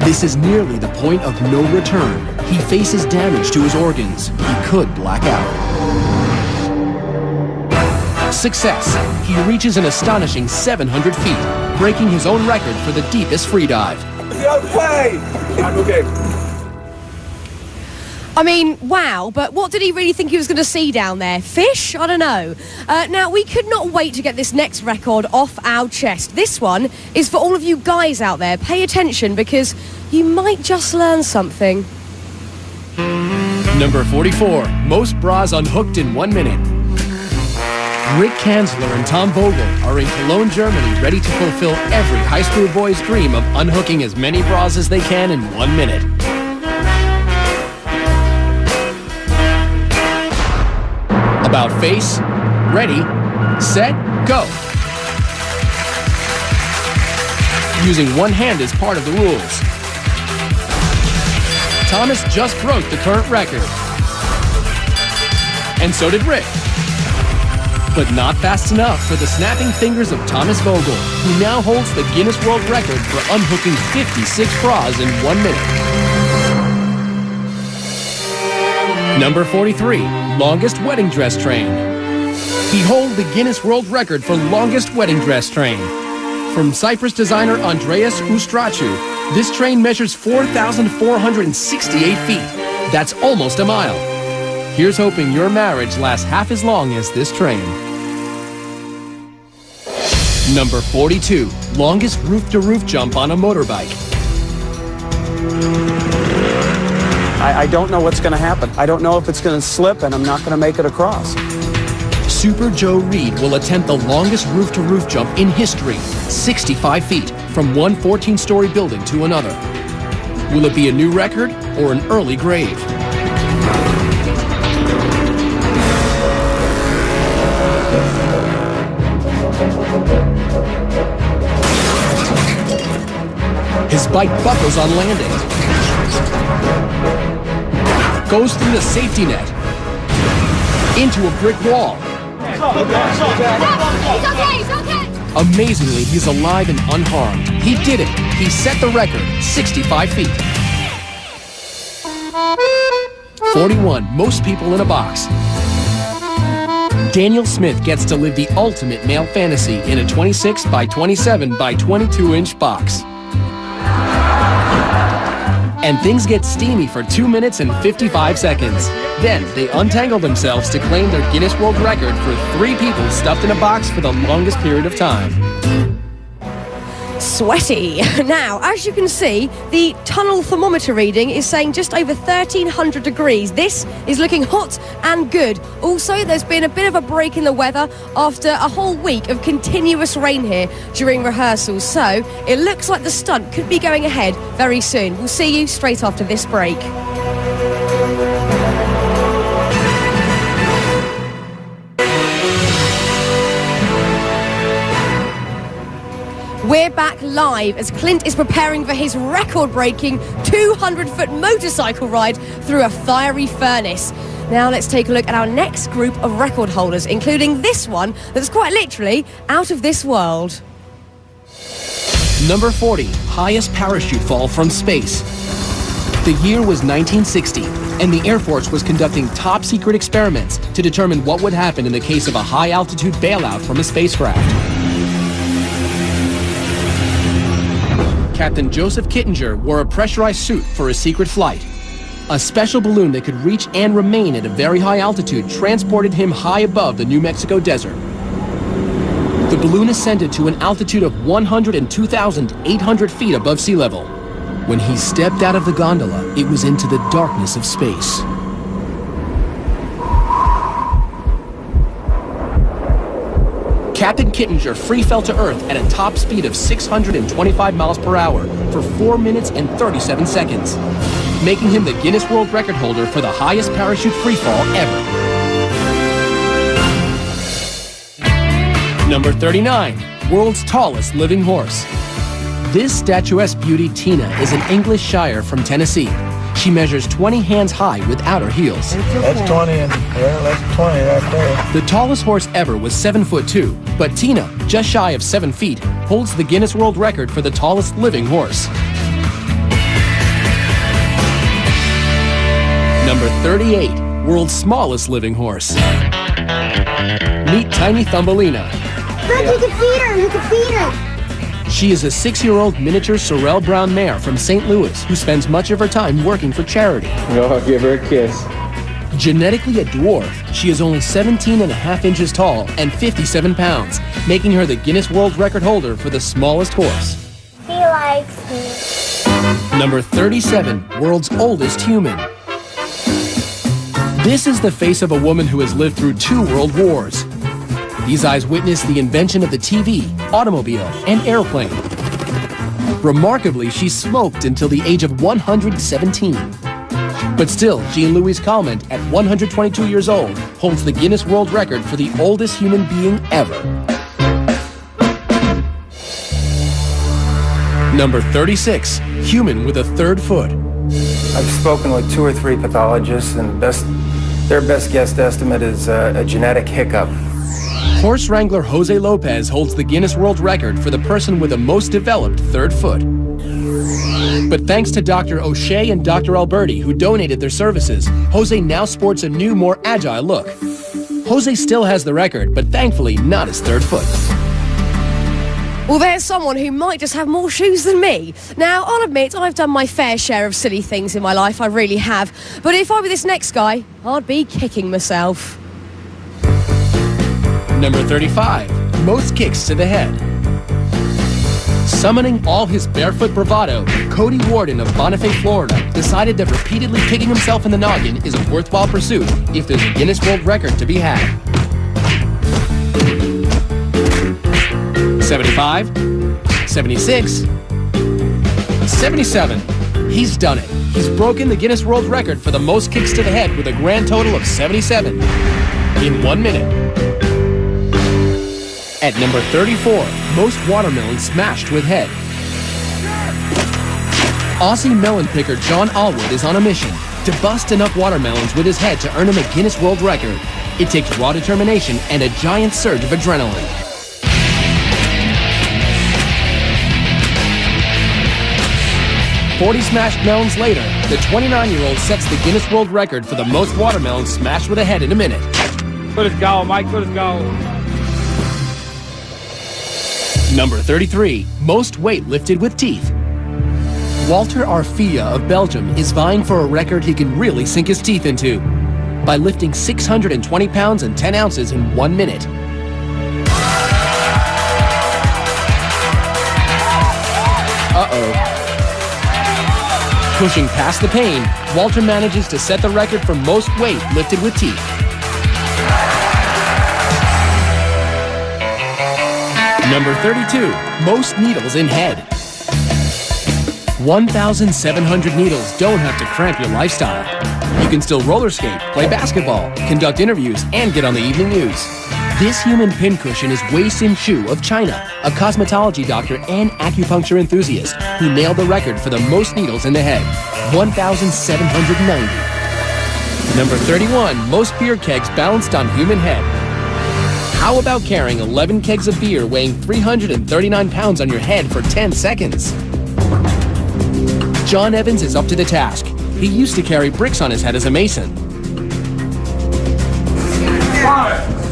This is nearly the point of no return. He faces damage to his organs. He could black out. Success. He reaches an astonishing 700 feet, breaking his own record for the deepest free dive. Okay! I'm okay. I mean, wow, but what did he really think he was going to see down there? Fish? I don't know. Now, we could not wait to get this next record off our chest. This one is for all of you guys out there. Pay attention, because you might just learn something. Number 44, most bras unhooked in 1 minute. Rick Kanzler and Tom Vogel are in Cologne, Germany, ready to fulfill every high school boy's dream of unhooking as many bras as they can in 1 minute. About face, ready, set, go. Using one hand is part of the rules. Thomas just broke the current record. And so did Rick. But not fast enough for the snapping fingers of Thomas Vogel, who now holds the Guinness World Record for unhooking 56 bras in 1 minute. Number 43, longest wedding dress train. He holds the Guinness World Record for longest wedding dress train. From Cyprus designer Andreas Ustrachu, this train measures 4,468 feet. That's almost a mile. Here's hoping your marriage lasts half as long as this train. Number 42, longest roof-to-roof jump on a motorbike. I don't know what's going to happen. I don't know if it's going to slip, and I'm not going to make it across. Super Joe Reed will attempt the longest roof-to-roof jump in history, 65 feet, from one 14-story building to another. Will it be a new record or an early grave? His bike buckles on landing. Goes through the safety net. Into a brick wall. He's okay. Amazingly, he's alive and unharmed. He did it. He set the record, 65 feet. 41, most people in a box. Daniel Smith gets to live the ultimate male fantasy in a 26 by 27 by 22-inch box. And things get steamy for 2 minutes and 55 seconds. Then they untangle themselves to claim their Guinness World Record for 3 people stuffed in a box for the longest period of time. Sweaty. Now, as you can see, the tunnel thermometer reading is saying just over 1,300 degrees. This is looking hot and good. Also, there's been a bit of a break in the weather after a whole week of continuous rain here during rehearsals. So, it looks like the stunt could be going ahead very soon. We'll see you straight after this break. We're back live as Clint is preparing for his record-breaking 200-foot motorcycle ride through a fiery furnace. Now let's take a look at our next group of record holders, including this one that's quite literally out of this world. Number 40, highest parachute fall from space. The year was 1960, and the Air Force was conducting top-secret experiments to determine what would happen in the case of a high-altitude bailout from a spacecraft. Captain Joseph Kittinger wore a pressurized suit for a secret flight. A special balloon that could reach and remain at a very high altitude transported him high above the New Mexico desert. The balloon ascended to an altitude of 102,800 feet above sea level. When he stepped out of the gondola, it was into the darkness of space. Captain Kittinger free fell to Earth at a top speed of 625 miles per hour for 4 minutes and 37 seconds, making him the Guinness World Record holder for the highest parachute freefall ever. Number 39, world's tallest living horse. This statuesque beauty, Tina, is an English Shire from Tennessee. She measures 20 hands high without her heels. That's 20, yeah, that's 20 right there. The tallest horse ever was 7'2", but Tina, just shy of 7 feet, holds the Guinness World Record for the tallest living horse. Number 38, world's smallest living horse. Meet Tiny Thumbelina. Look, you can feed her, you can feed her. She is a 6-year-old miniature Sorrel Brown mare from St. Louis who spends much of her time working for charity. Go give her a kiss. Genetically a dwarf, she is only 17.5 inches tall and 57 pounds, making her the Guinness World Record holder for the smallest horse. He likes me. Number 37, world's oldest human. This is the face of a woman who has lived through 2 world wars. These eyes witnessed the invention of the TV, automobile, and airplane. Remarkably, she smoked until the age of 117. But still, Jean-Louise Calment, at 122 years old, holds the Guinness World Record for the oldest human being ever. Number 36, human with a 3rd foot. I've spoken with 2 or 3 pathologists, and their best guess estimate is a genetic hiccup. Horse wrangler Jose Lopez holds the Guinness World Record for the person with the most developed 3rd foot. But thanks to Dr. O'Shea and Dr. Alberti, who donated their services, Jose now sports a new, more agile look. Jose still has the record, but thankfully not his 3rd foot. Well, there's someone who might just have more shoes than me. Now, I'll admit, I've done my fair share of silly things in my life, I really have. But if I were this next guy, I'd be kicking myself. Number 35, most kicks to the head. Summoning all his barefoot bravado, Cody Warden of Bonifay, Florida, decided that repeatedly kicking himself in the noggin is a worthwhile pursuit if there's a Guinness World Record to be had. 75, 76, 77. He's done it. He's broken the Guinness World Record for the most kicks to the head with a grand total of 77 in 1 minute. At number 34, most watermelons smashed with head. Aussie melon picker John Allwood is on a mission to bust enough watermelons with his head to earn him a Guinness World Record. It takes raw determination and a giant surge of adrenaline. 40 smashed melons later, the 29-year-old sets the Guinness World Record for the most watermelons smashed with a head in a minute. Let us go, Mike, let us go. Number 33, most weight lifted with teeth. Walter Arfia of Belgium is vying for a record he can really sink his teeth into by lifting 620 pounds and 10 ounces in 1 minute. Pushing past the pain, Walter manages to set the record for most weight lifted with teeth. Number 32, most needles in head. 1,700 needles don't have to cramp your lifestyle. You can still roller skate, play basketball, conduct interviews, and get on the evening news. This human pincushion is Wei Sin Chu of China, a cosmetology doctor and acupuncture enthusiast who nailed the record for the most needles in the head, 1,790. Number 31, most beer kegs balanced on human head. How about carrying 11 kegs of beer weighing 339 pounds on your head for 10 seconds? John Evans is up to the task. He used to carry bricks on his head as a mason. 5,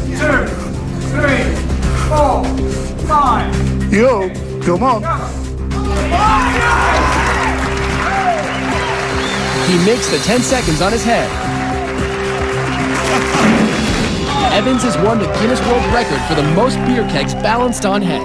2, 3, 4, 5. Yo, come on. He makes the 10 seconds on his head. Evans has won the Guinness World Record for the most beer kegs balanced on head.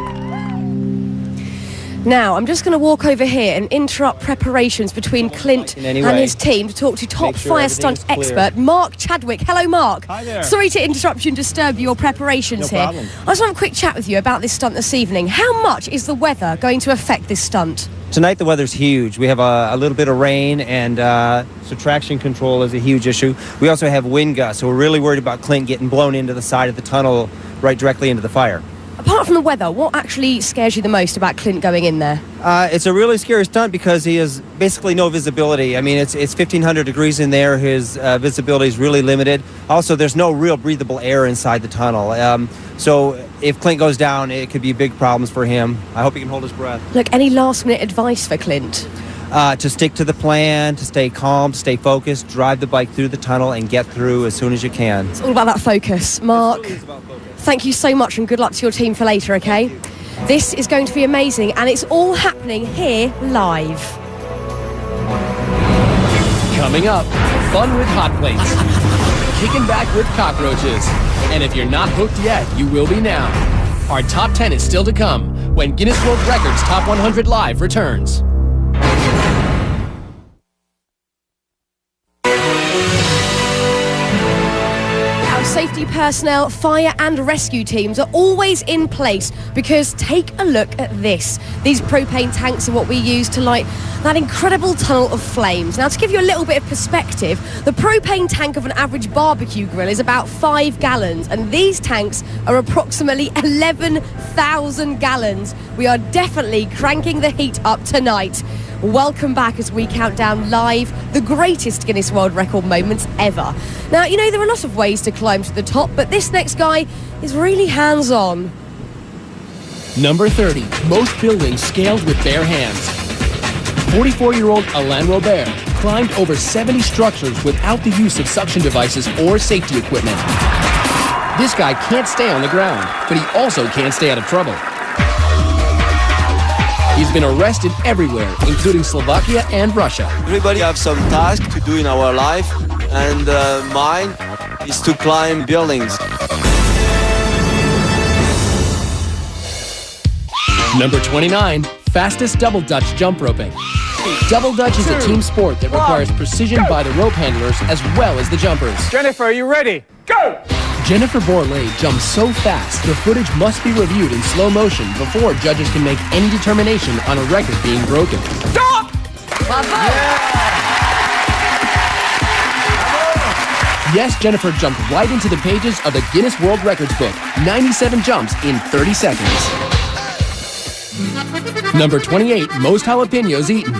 Now, I'm just going to walk over here and interrupt preparations between Clint and his team to talk to top fire stunt expert Mark Chadwick. Hello, Mark. Hi there. Sorry to interrupt you and disturb your preparations here. problem. I just want to have a quick chat with you about this stunt this evening. How much is the weather going to affect this stunt? Tonight the weather's huge. We have a little bit of rain, and so traction control is a huge issue. We also have wind gusts, so we're really worried about Clint getting blown into the side of the tunnel right directly into the fire. Apart from the weather, what actually scares you the most about Clint going in there? It's a really scary stunt because he has basically no visibility. I mean, it's 1,500 degrees in there. His visibility is really limited. Also, there's no real breathable air inside the tunnel. So if Clint goes down, it could be big problems for him. I hope he can hold his breath. Look, any last-minute advice for Clint? To stick to the plan, to stay calm, stay focused, drive the bike through the tunnel, and get through as soon as you can. It's all about that focus. Mark, thank you so much, and good luck to your team for later, okay? This is going to be amazing, and it's all happening here live. Coming up, fun with hot plates, kicking back with cockroaches, and if you're not hooked yet, you will be now. Our top 10 is still to come when Guinness World Records Top 100 Live returns. Safety personnel, fire and rescue teams are always in place because take a look at this. These propane tanks are what we use to light that incredible tunnel of flames. Now, to give you a little bit of perspective, the propane tank of an average barbecue grill is about 5 gallons, and these tanks are approximately 11,000 gallons. We are definitely cranking the heat up tonight. Welcome back as we count down live the greatest Guinness World Record moments ever. Now, you know, there are a lot of ways to climb to the top, but this next guy is really hands-on. Number 30, most buildings scaled with bare hands. 44-year-old Alain Robert climbed over 70 structures without the use of suction devices or safety equipment. This guy can't stay on the ground, but he also can't stay out of trouble. He's been arrested everywhere, including Slovakia and Russia. Everybody have some task to do in our life, and mine is to climb buildings. Number 29, Fastest double Dutch jump roping. Double Dutch is a team sport that requires precision by the rope handlers as well as the jumpers. Jennifer, are you ready? Go! Jennifer Borlée jumps so fast, the footage must be reviewed in slow motion before judges can make any determination on a record being broken. Stop! Yes, Jennifer jumped right into the pages of the Guinness World Records book. 97 jumps in 30 seconds. Number 28, most jalapenos eaten.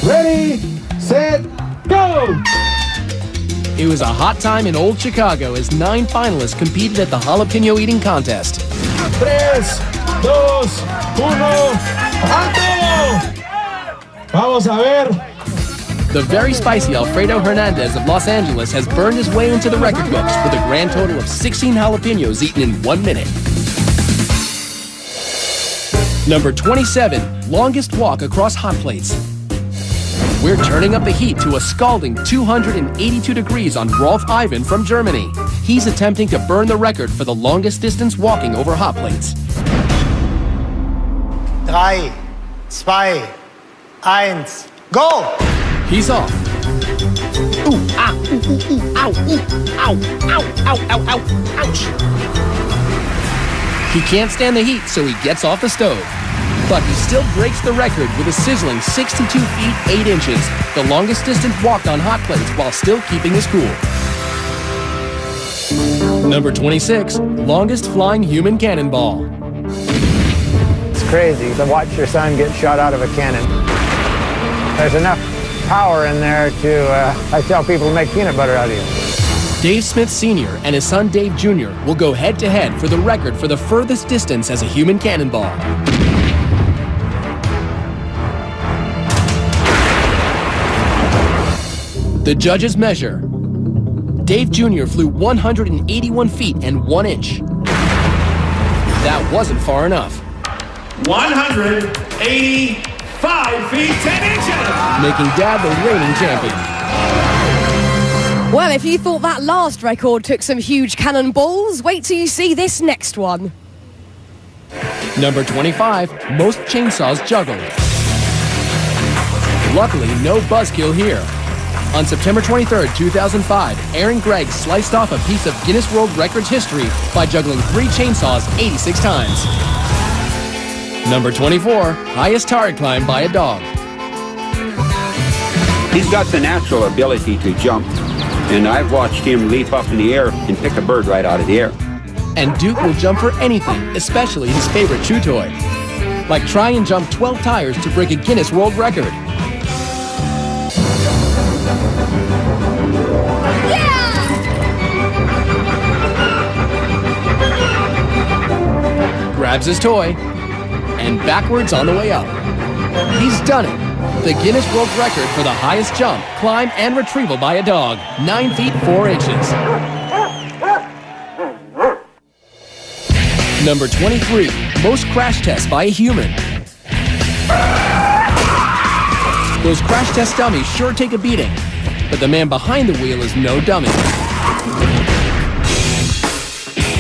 Ready, set, go! It was a hot time in old Chicago as 9 finalists competed at the jalapeno eating contest. 3, 2, 1, ¡alto! Vamos a ver. The very spicy Alfredo Hernandez of Los Angeles has burned his way into the record books with a grand total of 16 jalapenos eaten in 1 minute. Number 27, longest walk across hot plates. We're turning up the heat to a scalding 282 degrees on Rolf Ivan from Germany. He's attempting to burn the record for the longest distance walking over hot plates. 3, 2, 1, go! He's off. Ooh, ah, ooh, ooh, ooh, ow, ooh, ow, ow, ow, ow, ow, ouch. He can't stand the heat, so he gets off the stove. But he still breaks the record with a sizzling 62 feet 8 inches, the longest distance walked on hot plates while still keeping his cool. Number 26, longest flying human cannonball. It's crazy to watch your son get shot out of a cannon. There's enough power in there to, I tell people, to make peanut butter out of you. Dave Smith Sr. and his son Dave Jr. will go head-to-head for the record for the furthest distance as a human cannonball. The judges measure. Dave Jr. flew 181 feet and 1 inch. That wasn't far enough. 185 feet 10 inches! Making Dad the reigning champion. Well, if you thought that last record took some huge cannonballs, wait till you see this next one. Number 25, most chainsaws juggled. Luckily, no buzzkill here. On September 23, 2005, Aaron Gregg sliced off a piece of Guinness World Records history by juggling 3 chainsaws 86 times. Number 24, highest tower climb by a dog. He's got the natural ability to jump, and I've watched him leap up in the air and pick a bird right out of the air. And Duke will jump for anything, especially his favorite chew toy. Like try and jump 12 tires to break a Guinness World Record. Grabs his toy, and backwards on the way up. He's done it. The Guinness World Record for the highest jump, climb, and retrieval by a dog, 9 feet 4 inches. Number 23, most crash tests by a human. Those crash test dummies sure take a beating, but the man behind the wheel is no dummy.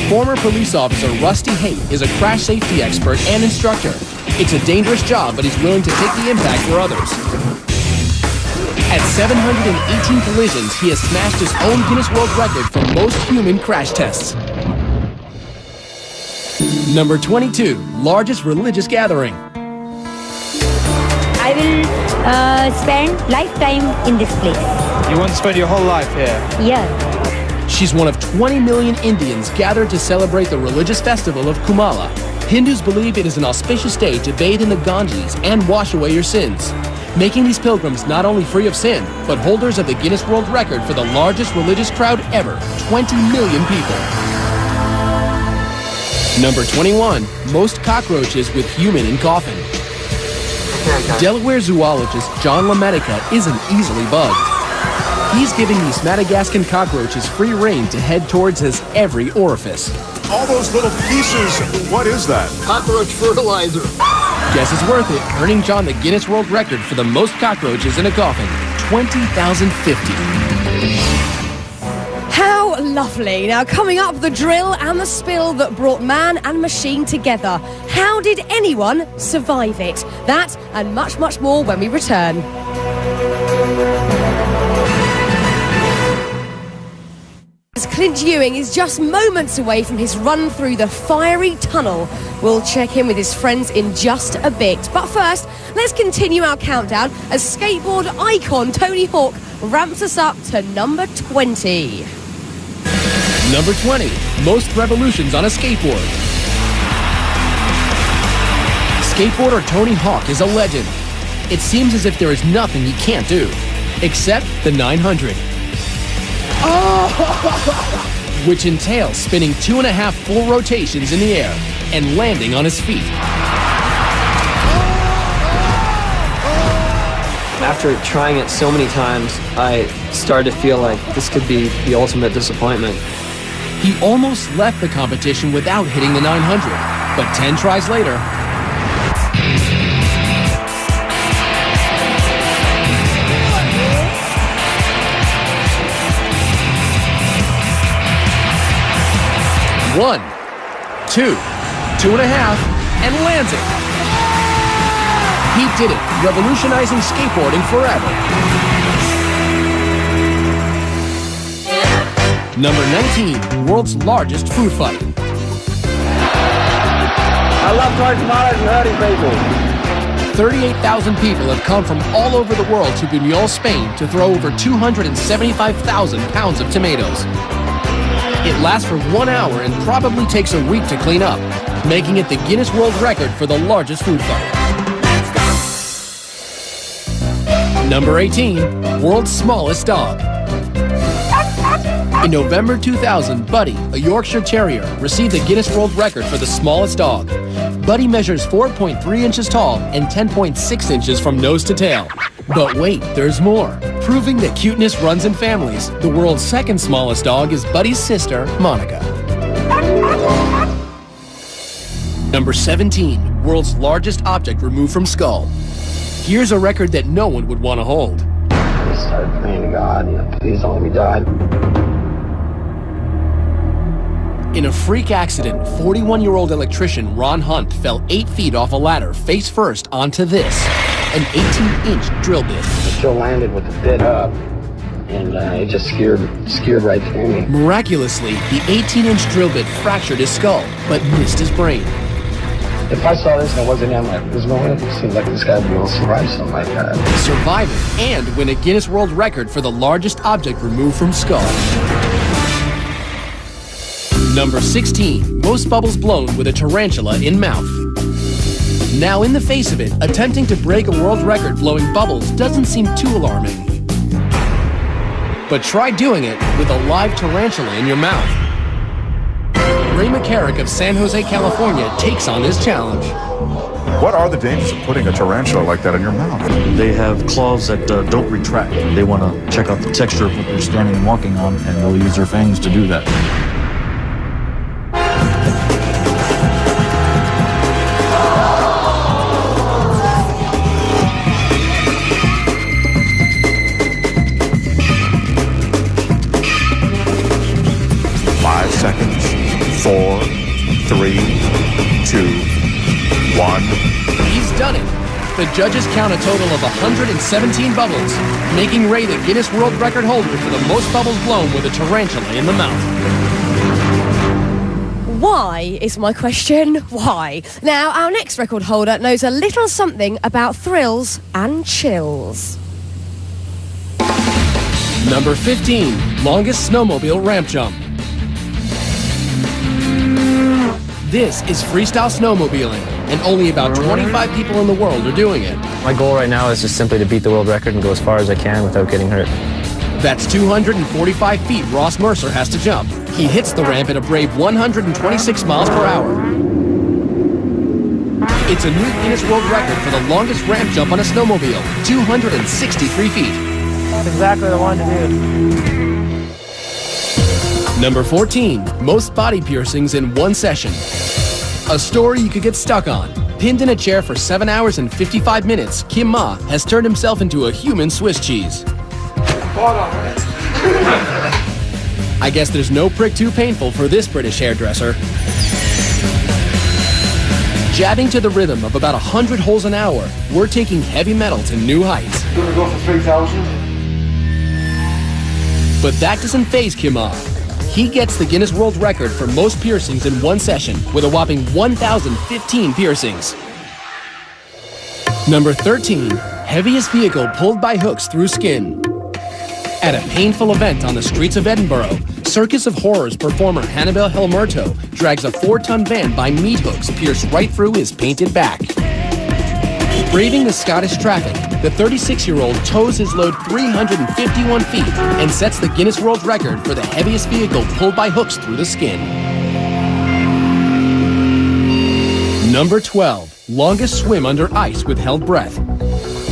Former police officer Rusty Haight is a crash safety expert and instructor. It's a dangerous job, but he's willing to take the impact for others. At 718 collisions, he has smashed his own Guinness World Record for most human crash tests. Number 22, largest religious gathering. I will spend lifetime in this place. You want to spend your whole life here? Yeah. She's one of 20 million Indians gathered to celebrate the religious festival of Kumala. Hindus believe it is an auspicious day to bathe in the Ganges and wash away your sins, making these pilgrims not only free of sin, but holders of the Guinness World Record for the largest religious crowd ever, 20 million people. Number 21, most cockroaches with human in coffin. Delaware zoologist John LaMedica isn't easily bugged. He's giving these Madagascan cockroaches free rein to head towards his every orifice. All those little pieces, what is that? Cockroach fertilizer. Guess it's worth it, earning John the Guinness World Record for the most cockroaches in a coffin, 20,050. How lovely. Now, coming up, the drill and the spill that brought man and machine together. How did anyone survive it? That and much, much more when we return. Clint Ewing is just moments away from his run through the fiery tunnel. We'll check in with his friends in just a bit. But first, let's continue our countdown as skateboard icon Tony Hawk ramps us up to number 20. Number 20, most revolutions on a skateboard. Skateboarder Tony Hawk is a legend. It seems as if there is nothing he can't do, except the 900. Which entails spinning 2.5 full rotations in the air and landing on his feet. After trying it so many times, I started to feel like this could be the ultimate disappointment. He almost left the competition without hitting the 900, but 10 tries later, one, two, 2.5, and lands it. He did it, revolutionizing skateboarding forever. Number 19, world's largest food fight. I love Top100 and hurting people. 38,000 people have come from all over the world to Buñol, Spain to throw over 275,000 pounds of tomatoes. It lasts for 1 hour and probably takes a week to clean up, making it the Guinness World Record for the largest food fight. Number 18, world's smallest dog. In November 2000, Buddy, a Yorkshire Terrier, received the Guinness World Record for the smallest dog. Buddy measures 4.3 inches tall and 10.6 inches from nose to tail. But wait, there's more. Proving that cuteness runs in families, the world's second smallest dog is Buddy's sister, Monica. Number 17, world's largest object removed from skull. Here's a record that no one would want to hold. I started praying to God, please don't let me die. In a freak accident, 41-year-old electrician Ron Hunt fell 8 feet off a ladder face first onto this, an 18-inch drill bit. It still landed with the bit up, and it just skewered right through me. Miraculously, the 18-inch drill bit fractured his skull, but missed his brain. If I saw this and it wasn't him, there's no way it seems like this guy would be able to survive something like that. Survive it and win a Guinness World Record for the largest object removed from skull. Number 16, most bubbles blown with a tarantula in mouth. Now in the face of it, attempting to break a world record blowing bubbles doesn't seem too alarming. But try doing it with a live tarantula in your mouth. Ray McCarrick of San Jose, California takes on this challenge. What are the dangers of putting a tarantula like that in your mouth? They have claws that don't retract. They want to check out the texture of what they're standing and walking on, and they'll use their fangs to do that. Seconds. 4, 3, 2, 1. He's done it. The judges count a total of 117 bubbles, making Ray the Guinness World Record holder for the most bubbles blown with a tarantula in the mouth. Why is my question? Why? Now, our next record holder knows a little something about thrills and chills. Number 15, longest snowmobile ramp jump. This is freestyle snowmobiling, and only about 25 people in the world are doing it. My goal right now is just simply to beat the world record and go as far as I can without getting hurt. That's 245 feet Ross Mercer has to jump. He hits the ramp at a brave 126 miles per hour. It's a new Guinness World Record for the longest ramp jump on a snowmobile, 263 feet. That's exactly what I wanted to do. Number 14, most body piercings in one session. A story you could get stuck on. Pinned in a chair for 7 hours and 55 minutes, Kim Ma has turned himself into a human Swiss cheese. I guess there's no prick too painful for this British hairdresser. Jabbing to the rhythm of about 100 holes an hour, we're taking heavy metal to new heights. You wanna go for 3,000? But that doesn't faze Kimar. He gets the Guinness World Record for most piercings in one session with a whopping 1,015 piercings. Number 13, heaviest vehicle pulled by hooks through skin. At a painful event on the streets of Edinburgh, Circus of Horrors performer Hannibal Helmerto drags a 4-ton van by meat hooks pierced right through his painted back. Braving the Scottish traffic, the 36-year-old tows his load 351 feet and sets the Guinness World Record for the heaviest vehicle pulled by hooks through the skin. Number 12, longest swim under ice with held breath.